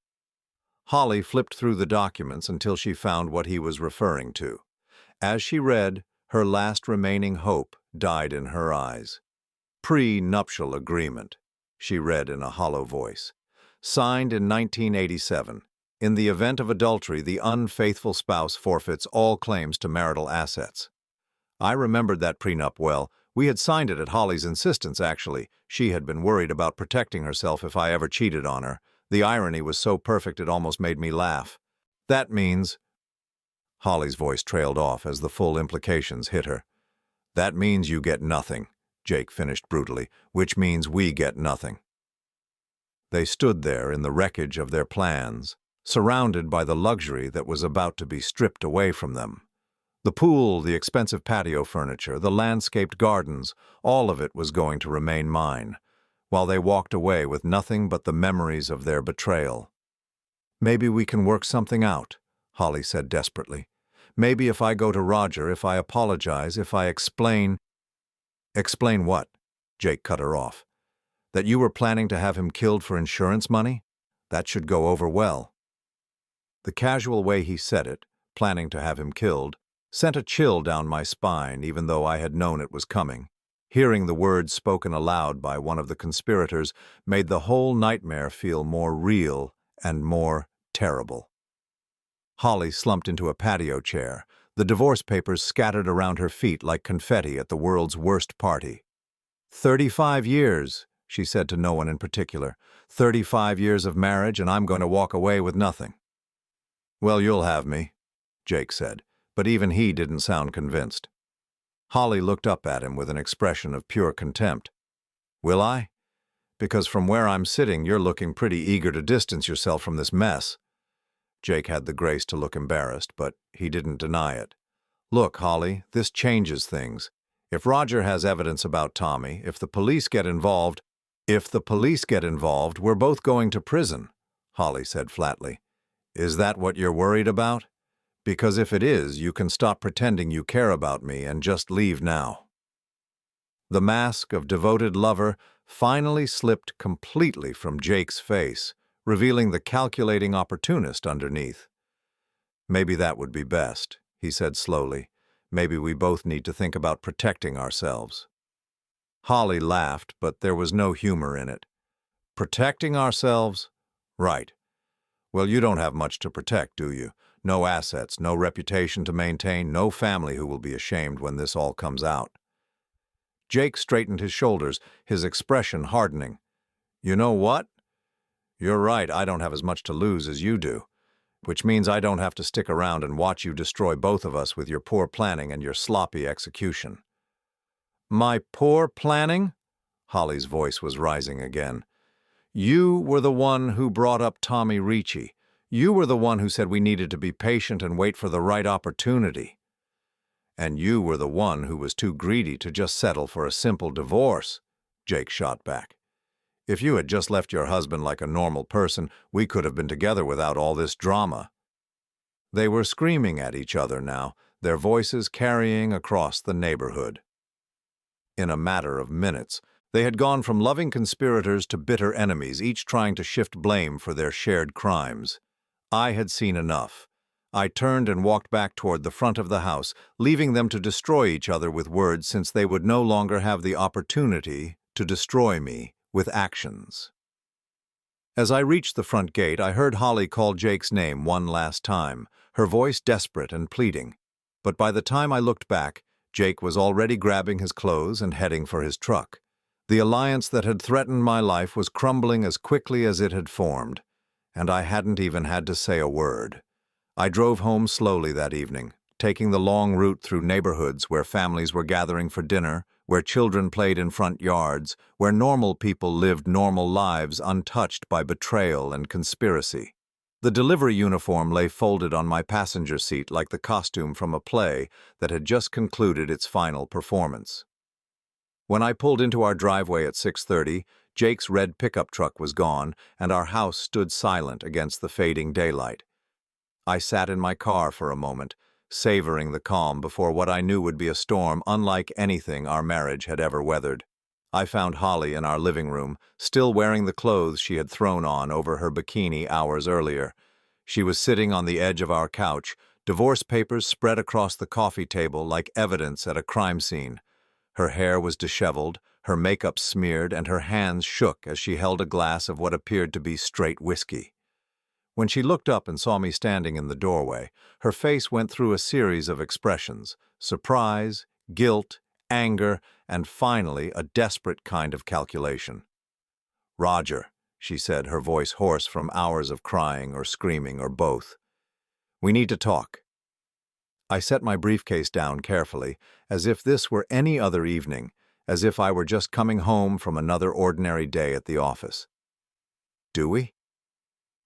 Holly flipped through the documents until she found what he was referring to. As she read, her last remaining hope died in her eyes. Pre-nuptial agreement, she read in a hollow voice. Signed in 1987. In the event of adultery, the unfaithful spouse forfeits all claims to marital assets. I remembered that prenup well. We had signed it at Holly's insistence, actually. She had been worried about protecting herself if I ever cheated on her. The irony was so perfect it almost made me laugh. That means... Holly's voice trailed off as the full implications hit her. That means you get nothing, Jake finished brutally, which means we get nothing. They stood there in the wreckage of their plans, surrounded by the luxury that was about to be stripped away from them. The pool, the expensive patio furniture, the landscaped gardens, all of it was going to remain mine, while they walked away with nothing but the memories of their betrayal. Maybe we can work something out, Holly said desperately. Maybe if I go to Roger, if I apologize, if I explain... Explain what? Jake cut her off. That you were planning to have him killed for insurance money? That should go over well. The casual way he said it, planning to have him killed, sent a chill down my spine even though I had known it was coming. Hearing the words spoken aloud by one of the conspirators made the whole nightmare feel more real and more terrible. Holly slumped into a patio chair, the divorce papers scattered around her feet like confetti at the world's worst party. 35 years, she said to no one in particular. 35 years of marriage, and I'm going to walk away with nothing. Well, you'll have me, Jake said, but even he didn't sound convinced. Holly looked up at him with an expression of pure contempt. Will I? Because from where I'm sitting, you're looking pretty eager to distance yourself from this mess. Jake had the grace to look embarrassed, but he didn't deny it. Look, Holly, this changes things. If Roger has evidence about Tommy, if the police get involved, we're both going to prison, Holly said flatly. Is that what you're worried about? Because if it is, you can stop pretending you care about me and just leave now. The mask of devoted lover finally slipped completely from Jake's face, revealing the calculating opportunist underneath. Maybe that would be best, he said slowly. Maybe we both need to think about protecting ourselves. Holly laughed, but there was no humor in it. Protecting ourselves? Right. Well, you don't have much to protect, do you? No assets, no reputation to maintain, no family who will be ashamed when this all comes out. Jake straightened his shoulders, his expression hardening. You know what? You're right, I don't have as much to lose as you do, which means I don't have to stick around and watch you destroy both of us with your poor planning and your sloppy execution. My poor planning? Holly's voice was rising again. You were the one who brought up Tommy Ricci. You were the one who said we needed to be patient and wait for the right opportunity. And you were the one who was too greedy to just settle for a simple divorce, Jake shot back. If you had just left your husband like a normal person, we could have been together without all this drama. They were screaming at each other now, their voices carrying across the neighborhood. In a matter of minutes, they had gone from loving conspirators to bitter enemies, each trying to shift blame for their shared crimes. I had seen enough. I turned and walked back toward the front of the house, leaving them to destroy each other with words since they would no longer have the opportunity to destroy me with actions. As I reached the front gate, I heard Holly call Jake's name one last time, her voice desperate and pleading. But by the time I looked back, Jake was already grabbing his clothes and heading for his truck. The alliance that had threatened my life was crumbling as quickly as it had formed, and I hadn't even had to say a word. I drove home slowly that evening, taking the long route through neighborhoods where families were gathering for dinner, where children played in front yards, where normal people lived normal lives untouched by betrayal and conspiracy. The delivery uniform lay folded on my passenger seat like the costume from a play that had just concluded its final performance. When I pulled into our driveway at 6:30, Jake's red pickup truck was gone, and our house stood silent against the fading daylight. I sat in my car for a moment, savoring the calm before what I knew would be a storm unlike anything our marriage had ever weathered. I found Holly in our living room, still wearing the clothes she had thrown on over her bikini hours earlier. She was sitting on the edge of our couch, divorce papers spread across the coffee table like evidence at a crime scene. Her hair was disheveled, her makeup smeared, and her hands shook as she held a glass of what appeared to be straight whiskey. When she looked up and saw me standing in the doorway, her face went through a series of expressions: surprise, guilt, anger, and finally a desperate kind of calculation. "Roger," she said, her voice hoarse from hours of crying or screaming or both. "We need to talk." I set my briefcase down carefully, as if this were any other evening, as if I were just coming home from another ordinary day at the office. "Do we?"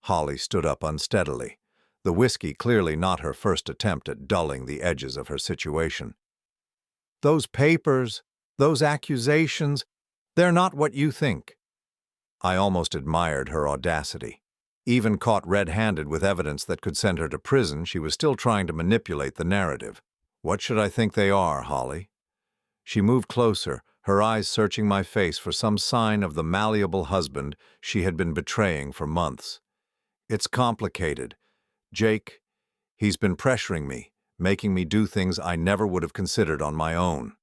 Holly stood up unsteadily, the whiskey clearly not her first attempt at dulling the edges of her situation. "Those papers, those accusations, they're not what you think." I almost admired her audacity. Even caught red-handed with evidence that could send her to prison, she was still trying to manipulate the narrative. "What should I think they are, Holly?" She moved closer, her eyes searching my face for some sign of the malleable husband she had been betraying for months. "It's complicated. Jake, he's been pressuring me, making me do things I never would have considered on my own."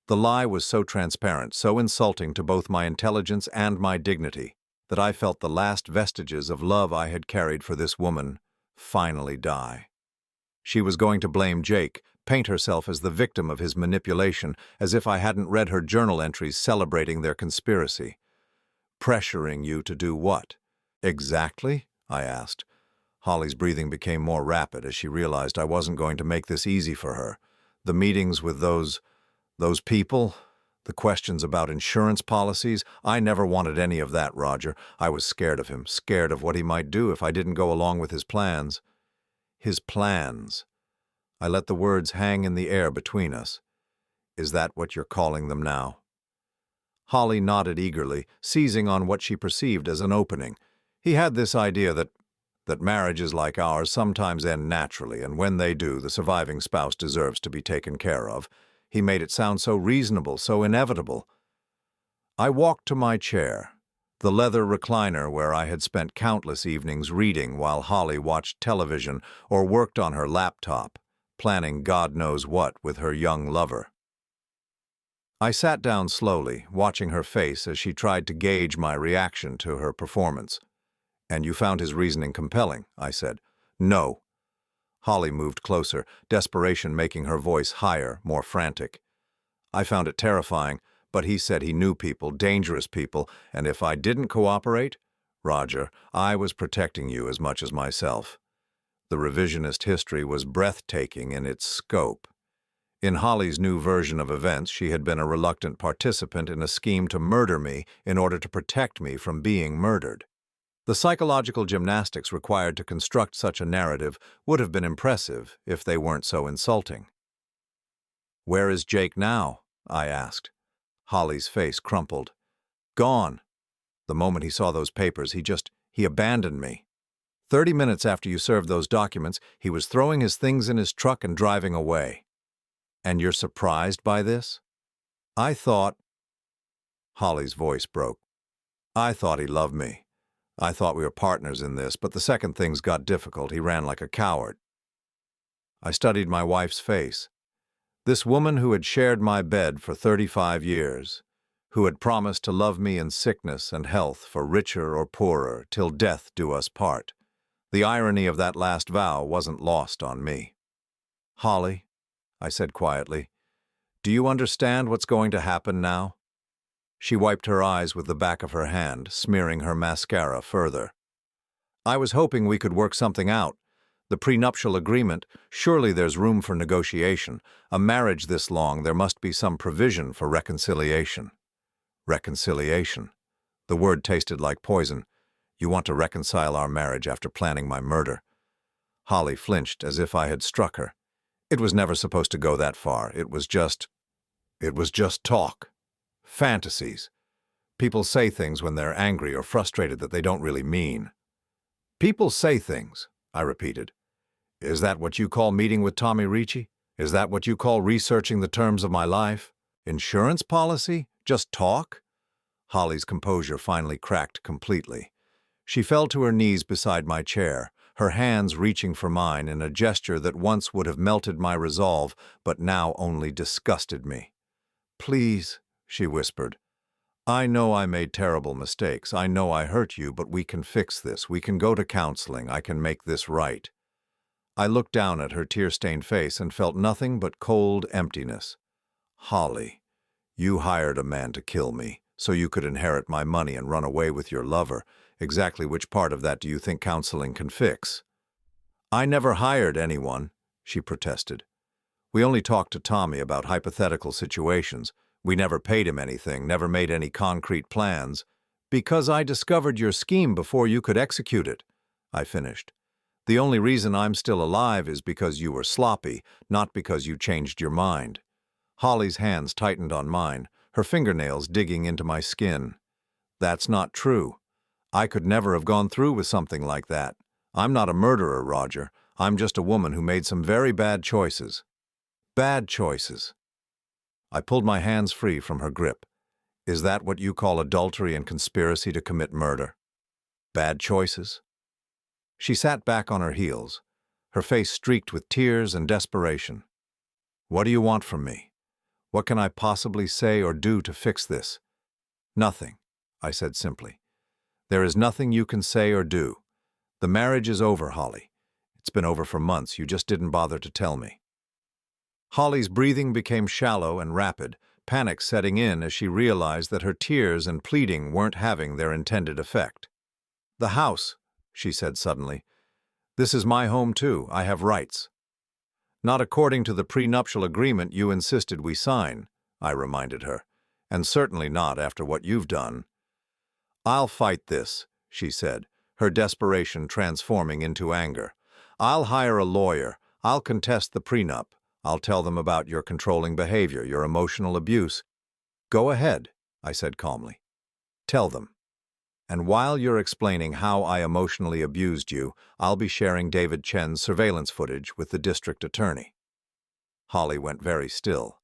The lie was so transparent, so insulting to both my intelligence and my dignity, that I felt the last vestiges of love I had carried for this woman finally die. She was going to blame Jake, paint herself as the victim of his manipulation, as if I hadn't read her journal entries celebrating their conspiracy. "Pressuring you to do what?" "Exactly?" I asked. Holly's breathing became more rapid as she realized I wasn't going to make this easy for her. The meetings with those people, the questions about insurance policies, I never wanted any of that, Roger. I was scared of him, scared of what he might do if I didn't go along with his plans. His plans. I let the words hang in the air between us. "Is that what you're calling them now?" Holly nodded eagerly, seizing on what she perceived as an opening. He had this idea that marriages like ours sometimes end naturally, and when they do, the surviving spouse deserves to be taken care of. He made it sound so reasonable, so inevitable. I walked to my chair, the leather recliner where I had spent countless evenings reading while Holly watched television or worked on her laptop, planning God knows what with her young lover. I sat down slowly, watching her face as she tried to gauge my reaction to her performance. "And you found his reasoning compelling," I said. "No." Holly moved closer, desperation making her voice higher, more frantic. "I found it terrifying, but he said he knew people, dangerous people, and if I didn't cooperate, Roger, I was protecting you as much as myself." The revisionist history was breathtaking in its scope. In Holly's new version of events, she had been a reluctant participant in a scheme to murder me in order to protect me from being murdered. The psychological gymnastics required to construct such a narrative would have been impressive if they weren't so insulting. "Where is Jake now?" I asked. Holly's face crumpled. "Gone. The moment he saw those papers, he abandoned me. 30 minutes after you served those documents, he was throwing his things in his truck and driving away." "And you're surprised by this?" "I thought—" Holly's voice broke. "I thought he loved me. I thought we were partners in this, but the second things got difficult, he ran like a coward." I studied my wife's face. This woman who had shared my bed for 35 years, who had promised to love me in sickness and health, for richer or poorer, till death do us part. The irony of that last vow wasn't lost on me. "Holly," I said quietly, "do you understand what's going to happen now?" She wiped her eyes with the back of her hand, smearing her mascara further. "I was hoping we could work something out. The prenuptial agreement, surely there's room for negotiation. A marriage this long, there must be some provision for reconciliation. Reconciliation. The word tasted like poison. You want to reconcile our marriage after planning my murder. Holly flinched as if I had struck her. It was never supposed to go that far. It was just talk. Fantasies. People say things when they're angry or frustrated that they don't really mean. People say things, I repeated. Is that what you call meeting with Tommy Ricci? Is that what you call researching the terms of my life? Insurance policy? Just talk? Holly's composure finally cracked completely. She fell to her knees beside my chair, her hands reaching for mine in a gesture that once would have melted my resolve, but now only disgusted me. Please, she whispered. I know I made terrible mistakes. I know I hurt you, but we can fix this. We can go to counseling. I can make this right. I looked down at her tear-stained face and felt nothing but cold emptiness. Holly, you hired a man to kill me, so you could inherit my money and run away with your lover. Exactly which part of that do you think counseling can fix? I never hired anyone, she protested. We only talked to Tommy about hypothetical situations. We never paid him anything, never made any concrete plans. Because I discovered your scheme before you could execute it, I finished. The only reason I'm still alive is because you were sloppy, not because you changed your mind. Holly's hands tightened on mine, her fingernails digging into my skin. That's not true. I could never have gone through with something like that. I'm not a murderer, Roger. I'm just a woman who made some very bad choices. Bad choices. I pulled my hands free from her grip. Is that what you call adultery and conspiracy to commit murder? Bad choices? She sat back on her heels, her face streaked with tears and desperation. What do you want from me? What can I possibly say or do to fix this? Nothing, I said simply. There is nothing you can say or do. The marriage is over, Holly. It's been over for months. You just didn't bother to tell me. Holly's breathing became shallow and rapid, panic setting in as she realized that her tears and pleading weren't having their intended effect. The house, she said suddenly. This is my home too. I have rights. Not according to the prenuptial agreement you insisted we sign, I reminded her, and certainly not after what you've done. I'll fight this, she said, her desperation transforming into anger. I'll hire a lawyer. I'll contest the prenup. I'll tell them about your controlling behavior, your emotional abuse. Go ahead, I said calmly. Tell them. And while you're explaining how I emotionally abused you, I'll be sharing David Chen's surveillance footage with the district attorney. Holly went very still.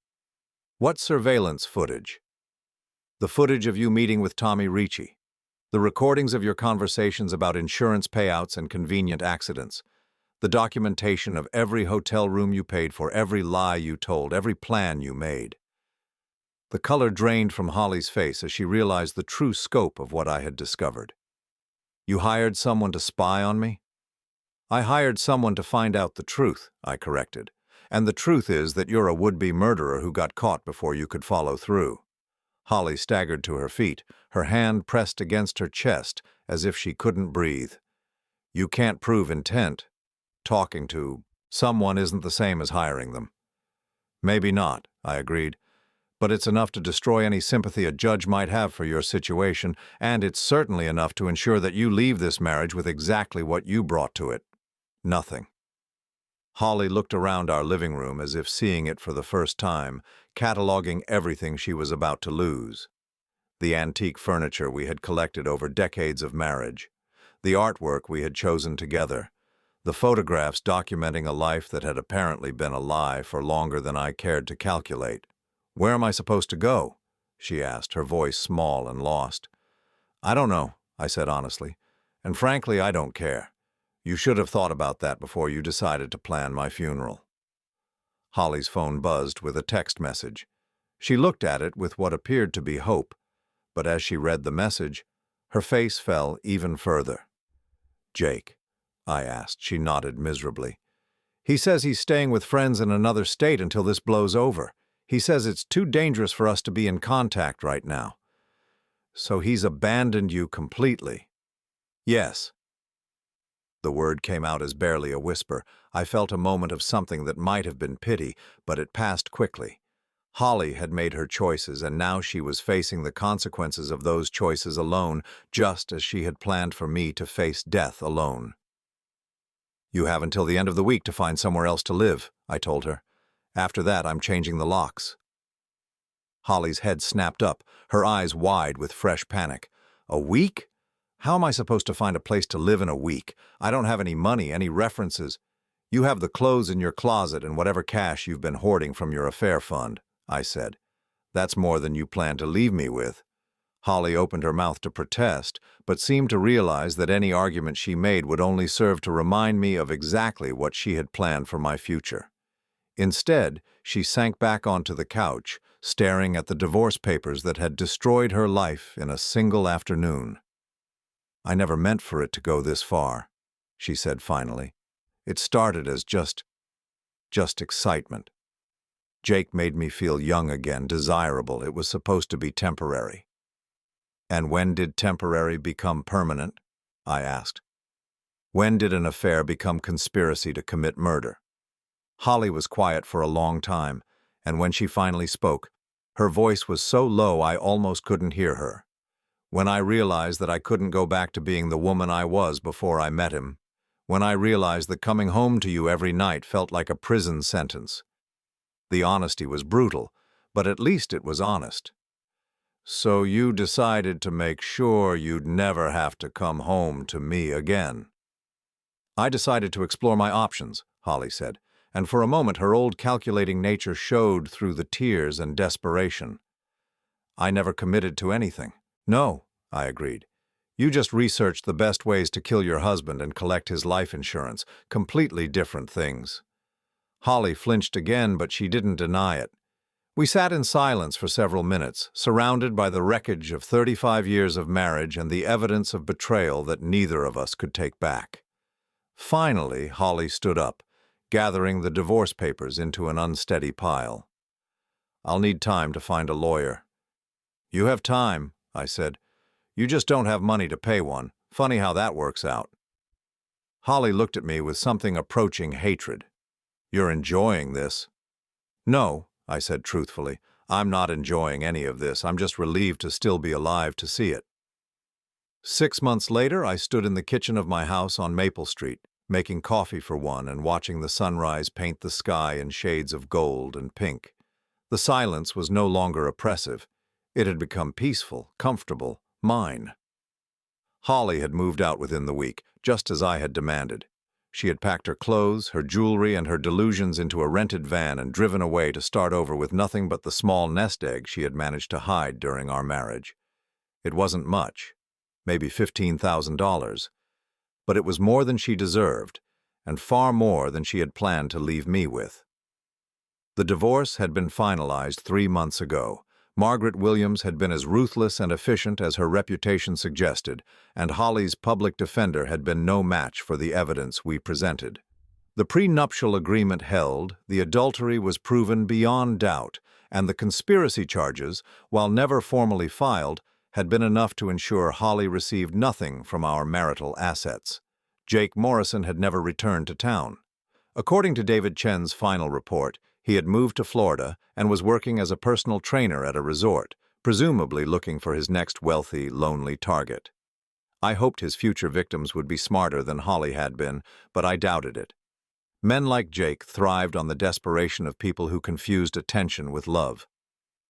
What surveillance footage? The footage of you meeting with Tommy Ricci. The recordings of your conversations about insurance payouts and convenient accidents. The documentation of every hotel room you paid for, every lie you told, every plan you made. The color drained from Holly's face as she realized the true scope of what I had discovered. You hired someone to spy on me? I hired someone to find out the truth, I corrected. And the truth is that you're a would-be murderer who got caught before you could follow through. Holly staggered to her feet, her hand pressed against her chest as if she couldn't breathe. You can't prove intent. Talking to someone isn't the same as hiring them. Maybe not, I agreed. But it's enough to destroy any sympathy a judge might have for your situation, and it's certainly enough to ensure that you leave this marriage with exactly what you brought to it. Nothing. Holly looked around our living room as if seeing it for the first time, cataloging everything she was about to lose. The antique furniture we had collected over decades of marriage, the artwork we had chosen together, the photographs documenting a life that had apparently been a lie for longer than I cared to calculate. Where am I supposed to go? She asked, her voice small and lost. I don't know, I said honestly, and frankly, I don't care. You should have thought about that before you decided to plan my funeral. Holly's phone buzzed with a text message. She looked at it with what appeared to be hope, but as she read the message, her face fell even further. Jake, I asked. She nodded miserably. He says he's staying with friends in another state until this blows over. He says it's too dangerous for us to be in contact right now. So he's abandoned you completely? Yes. The word came out as barely a whisper. I felt a moment of something that might have been pity, but it passed quickly. Holly had made her choices, and now she was facing the consequences of those choices alone, just as she had planned for me to face death alone. "You have until the end of the week to find somewhere else to live," I told her. "After that, I'm changing the locks." Holly's head snapped up, her eyes wide with fresh panic. "A week? How am I supposed to find a place to live in a week? I don't have any money, any references." "You have the clothes in your closet and whatever cash you've been hoarding from your affair fund," I said. "That's more than you plan to leave me with." Holly opened her mouth to protest, but seemed to realize that any argument she made would only serve to remind me of exactly what she had planned for my future. Instead, she sank back onto the couch, staring at the divorce papers that had destroyed her life in a single afternoon. "I never meant for it to go this far," she said finally. "It started as just excitement. Jake made me feel young again, desirable. It was supposed to be temporary." "And when did temporary become permanent?" I asked. "When did an affair become conspiracy to commit murder?" Holly was quiet for a long time, and when she finally spoke, her voice was so low I almost couldn't hear her. "When I realized that I couldn't go back to being the woman I was before I met him. When I realized that coming home to you every night felt like a prison sentence." The honesty was brutal, but at least it was honest. "So you decided to make sure you'd never have to come home to me again." "I decided to explore my options," Holly said, and for a moment her old calculating nature showed through the tears and desperation. "I never committed to anything." "No," I agreed. "You just researched the best ways to kill your husband and collect his life insurance. Completely different things." Holly flinched again, but she didn't deny it. We sat in silence for several minutes, surrounded by the wreckage of 35 years of marriage and the evidence of betrayal that neither of us could take back. Finally, Holly stood up, gathering the divorce papers into an unsteady pile. "I'll need time to find a lawyer." "You have time," I said. "You just don't have money to pay one. Funny how that works out." Holly looked at me with something approaching hatred. "You're enjoying this." "No," I said truthfully. "I'm not enjoying any of this. I'm just relieved to still be alive to see it." 6 months later, I stood in the kitchen of my house on Maple Street, making coffee for one and watching the sunrise paint the sky in shades of gold and pink. The silence was no longer oppressive. It had become peaceful, comfortable, mine. Holly had moved out within the week, just as I had demanded. She had packed her clothes, her jewelry, and her delusions into a rented van and driven away to start over with nothing but the small nest egg she had managed to hide during our marriage. It wasn't much, maybe $15,000, but it was more than she deserved, and far more than she had planned to leave me with. The divorce had been finalized 3 months ago. Margaret Williams had been as ruthless and efficient as her reputation suggested, and Holly's public defender had been no match for the evidence we presented. The prenuptial agreement held, the adultery was proven beyond doubt, and the conspiracy charges, while never formally filed, had been enough to ensure Holly received nothing from our marital assets. Jake Morrison had never returned to town. According to David Chen's final report, he had moved to Florida and was working as a personal trainer at a resort, presumably looking for his next wealthy, lonely target. I hoped his future victims would be smarter than Holly had been, but I doubted it. Men like Jake thrived on the desperation of people who confused attention with love.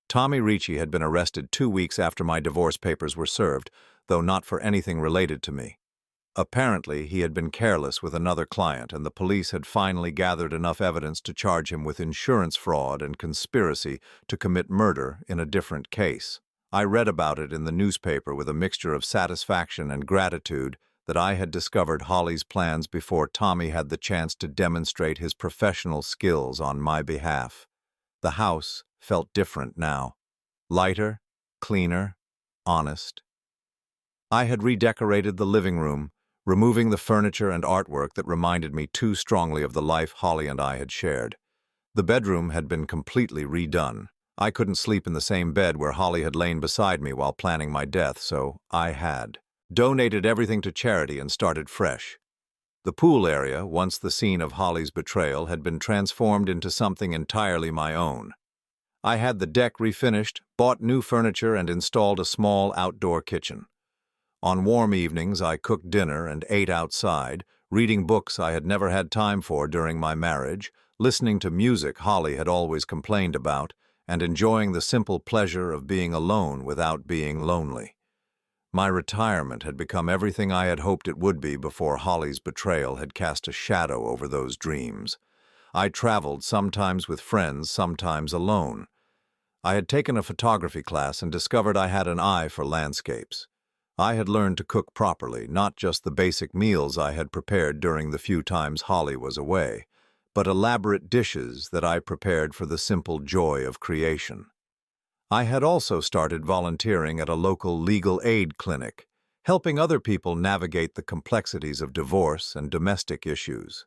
Tommy Ricci had been arrested 2 weeks after my divorce papers were served, though not for anything related to me. Apparently, he had been careless with another client, and the police had finally gathered enough evidence to charge him with insurance fraud and conspiracy to commit murder in a different case. I read about it in the newspaper with a mixture of satisfaction and gratitude that I had discovered Holly's plans before Tommy had the chance to demonstrate his professional skills on my behalf. The house felt different now. Lighter, cleaner, honest. I had redecorated the living room, removing the furniture and artwork that reminded me too strongly of the life Holly and I had shared. The bedroom had been completely redone. I couldn't sleep in the same bed where Holly had lain beside me while planning my death, so I had donated everything to charity and started fresh. The pool area, once the scene of Holly's betrayal, had been transformed into something entirely my own. I had the deck refinished, bought new furniture, and installed a small outdoor kitchen. On warm evenings, I cooked dinner and ate outside, reading books I had never had time for during my marriage, listening to music Holly had always complained about, and enjoying the simple pleasure of being alone without being lonely. My retirement had become everything I had hoped it would be before Holly's betrayal had cast a shadow over those dreams. I traveled, sometimes with friends, sometimes alone. I had taken a photography class and discovered I had an eye for landscapes. I had learned to cook properly, not just the basic meals I had prepared during the few times Holly was away, but elaborate dishes that I prepared for the simple joy of creation. I had also started volunteering at a local legal aid clinic, helping other people navigate the complexities of divorce and domestic issues.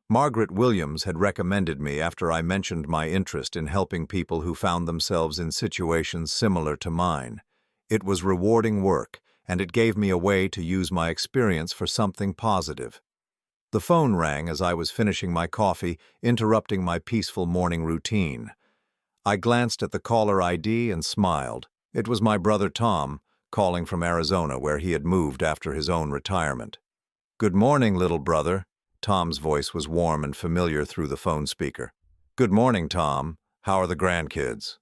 Margaret Williams had recommended me after I mentioned my interest in helping people who found themselves in situations similar to mine. It was rewarding work, and it gave me a way to use my experience for something positive. The phone rang as I was finishing my coffee, interrupting my peaceful morning routine. I glanced at the caller ID and smiled. It was my brother Tom, calling from Arizona, where he had moved after his own retirement. "Good morning, little brother." Tom's voice was warm and familiar through the phone speaker. "Good morning, Tom. How are the grandkids?"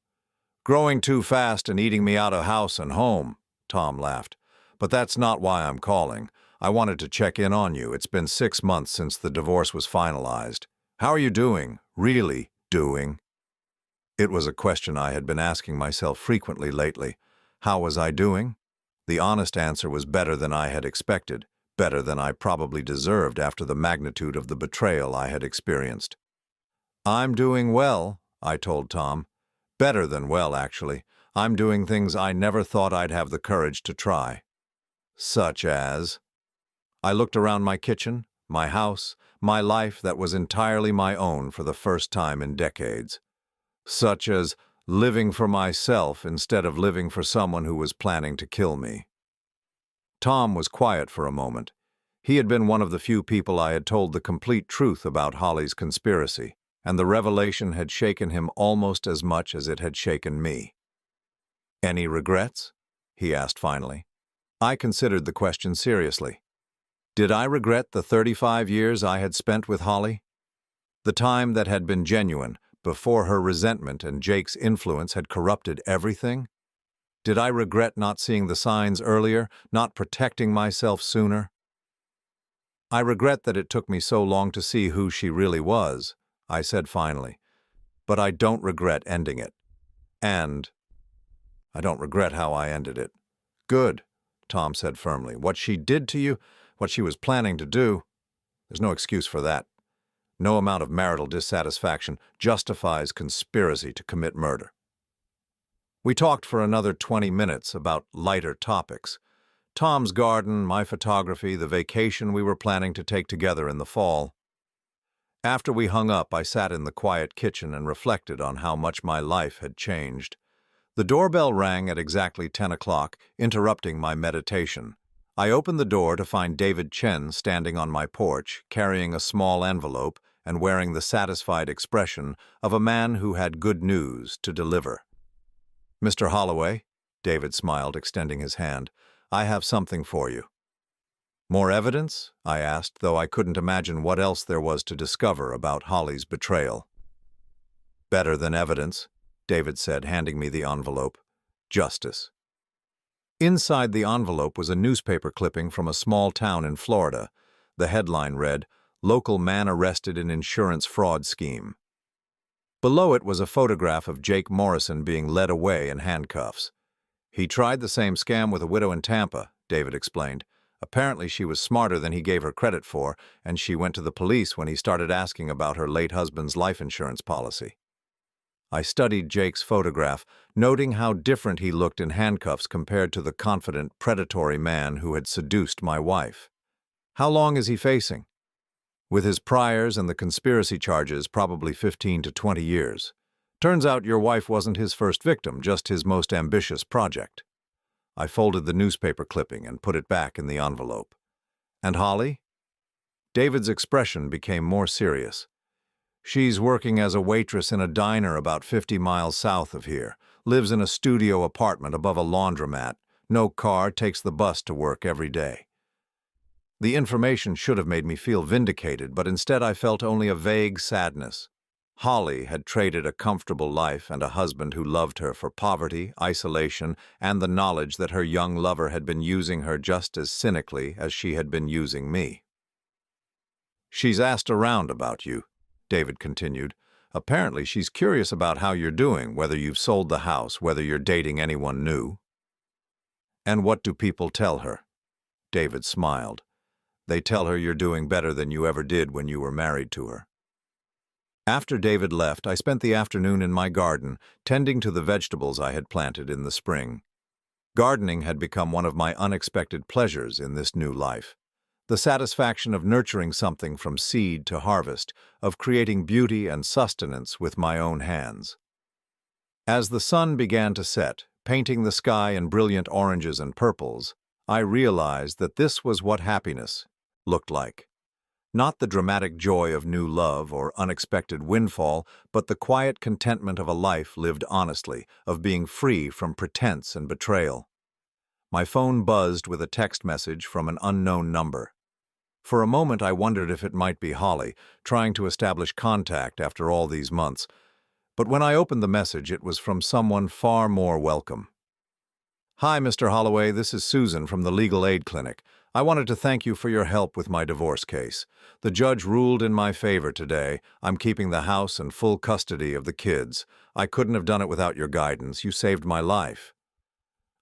"Growing too fast and eating me out of house and home," Tom laughed. "But that's not why I'm calling. I wanted to check in on you. It's been 6 months since the divorce was finalized. How are you doing? Really doing?" It was a question I had been asking myself frequently lately. How was I doing? The honest answer was better than I had expected, better than I probably deserved after the magnitude of the betrayal I had experienced. "I'm doing well," I told Tom. "Better than well, actually. I'm doing things I never thought I'd have the courage to try." "Such as?" I looked around my kitchen, my house, my life that was entirely my own for the first time in decades. "Such as living for myself instead of living for someone who was planning to kill me." Tom was quiet for a moment. He had been one of the few people I had told the complete truth about Holly's conspiracy, and the revelation had shaken him almost as much as it had shaken me. "Any regrets?" he asked finally. I considered the question seriously. Did I regret the 35 years I had spent with Holly? The time that had been genuine, before her resentment and Jake's influence had corrupted everything? Did I regret not seeing the signs earlier, not protecting myself sooner? "I regret that it took me so long to see who she really was," I said finally. "But I don't regret ending it. And I don't regret how I ended it." "Good," Tom said firmly. "What she did to you, what she was planning to do, there's no excuse for that. No amount of marital dissatisfaction justifies conspiracy to commit murder." We talked for another 20 minutes about lighter topics. Tom's garden, my photography, the vacation we were planning to take together in the fall. After we hung up, I sat in the quiet kitchen and reflected on how much my life had changed. The doorbell rang at exactly 10 o'clock, interrupting my meditation. I opened the door to find David Chen standing on my porch, carrying a small envelope and wearing the satisfied expression of a man who had good news to deliver. "Mr. Holloway," David smiled, extending his hand, "I have something for you." "More evidence?" I asked, though I couldn't imagine what else there was to discover about Holly's betrayal. "Better than evidence," David said, handing me the envelope. "Justice." Inside the envelope was a newspaper clipping from a small town in Florida. The headline read, "Local man arrested in insurance fraud scheme." Below it was a photograph of Jake Morrison being led away in handcuffs. "He tried the same scam with a widow in Tampa," David explained. "Apparently she was smarter than he gave her credit for, and she went to the police when he started asking about her late husband's life insurance policy." I studied Jake's photograph, noting how different he looked in handcuffs compared to the confident, predatory man who had seduced my wife. "How long is he facing?" "With his priors and the conspiracy charges, probably 15 to 20 years. Turns out your wife wasn't his first victim, just his most ambitious project." I folded the newspaper clipping and put it back in the envelope. "And Holly?" David's expression became more serious. She's working as a waitress in a diner about 50 miles south of here, lives in a studio apartment above a laundromat, no car, takes the bus to work every day. The information should have made me feel vindicated, but instead I felt only a vague sadness. Holly had traded a comfortable life and a husband who loved her for poverty, isolation, and the knowledge that her young lover had been using her just as cynically as she had been using me. "She's asked around about you," David continued. "Apparently she's curious about how you're doing, whether you've sold the house, whether you're dating anyone new." "And what do people tell her?" David smiled. "They tell her you're doing better than you ever did when you were married to her." After David left, I spent the afternoon in my garden, tending to the vegetables I had planted in the spring. Gardening had become one of my unexpected pleasures in this new life. The satisfaction of nurturing something from seed to harvest, of creating beauty and sustenance with my own hands. As the sun began to set, painting the sky in brilliant oranges and purples, I realized that this was what happiness looked like. Not the dramatic joy of new love or unexpected windfall, but the quiet contentment of a life lived honestly, of being free from pretense and betrayal. My phone buzzed with a text message from an unknown number. For a moment I wondered if it might be Holly, trying to establish contact after all these months. But when I opened the message, it was from someone far more welcome. "Hi, Mr. Holloway, this is Susan from the Legal Aid Clinic. I wanted to thank you for your help with my divorce case. The judge ruled in my favor today. I'm keeping the house and full custody of the kids. I couldn't have done it without your guidance. You saved my life."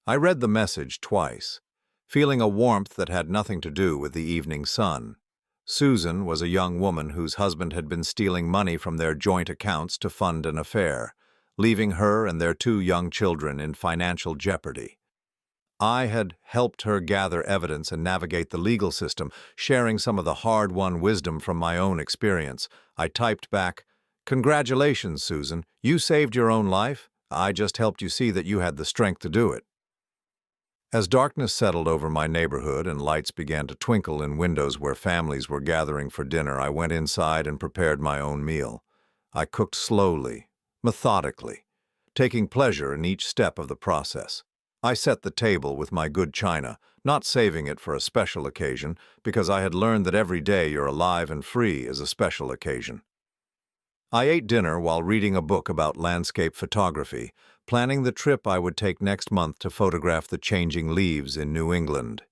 I read the message twice, feeling a warmth that had nothing to do with the evening sun. Susan was a young woman whose husband had been stealing money from their joint accounts to fund an affair, leaving her and their 2 young children in financial jeopardy. I had helped her gather evidence and navigate the legal system, sharing some of the hard-won wisdom from my own experience. I typed back, "Congratulations, Susan. You saved your own life. I just helped you see that you had the strength to do it." As darkness settled over my neighborhood and lights began to twinkle in windows where families were gathering for dinner, I went inside and prepared my own meal. I cooked slowly, methodically, taking pleasure in each step of the process. I set the table with my good china, not saving it for a special occasion, because I had learned that every day you're alive and free is a special occasion. I ate dinner while reading a book about landscape photography, planning the trip I would take next month to photograph the changing leaves in New England.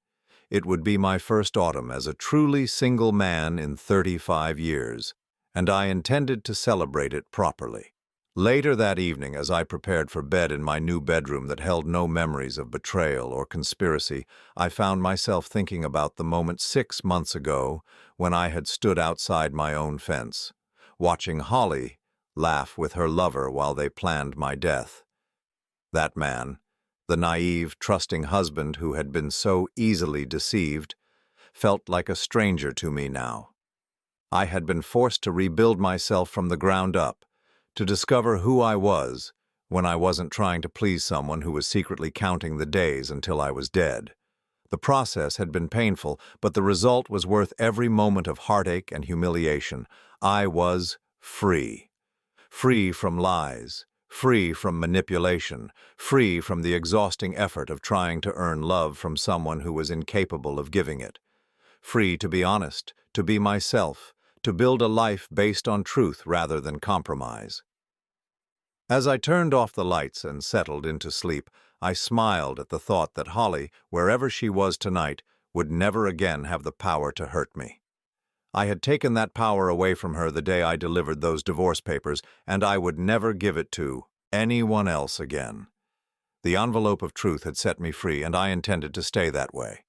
It would be my first autumn as a truly single man in 35 years, and I intended to celebrate it properly. Later that evening, as I prepared for bed in my new bedroom that held no memories of betrayal or conspiracy, I found myself thinking about the moment 6 months ago when I had stood outside my own fence, watching Holly laugh with her lover while they planned my death. That man, the naive, trusting husband who had been so easily deceived, felt like a stranger to me now. I had been forced to rebuild myself from the ground up, to discover who I was when I wasn't trying to please someone who was secretly counting the days until I was dead. The process had been painful, but the result was worth every moment of heartache and humiliation. I was free. Free from lies, free from manipulation, free from the exhausting effort of trying to earn love from someone who was incapable of giving it. Free to be honest, to be myself, to build a life based on truth rather than compromise. As I turned off the lights and settled into sleep, I smiled at the thought that Holly, wherever she was tonight, would never again have the power to hurt me. I had taken that power away from her the day I delivered those divorce papers, and I would never give it to anyone else again. The envelope of truth had set me free, and I intended to stay that way.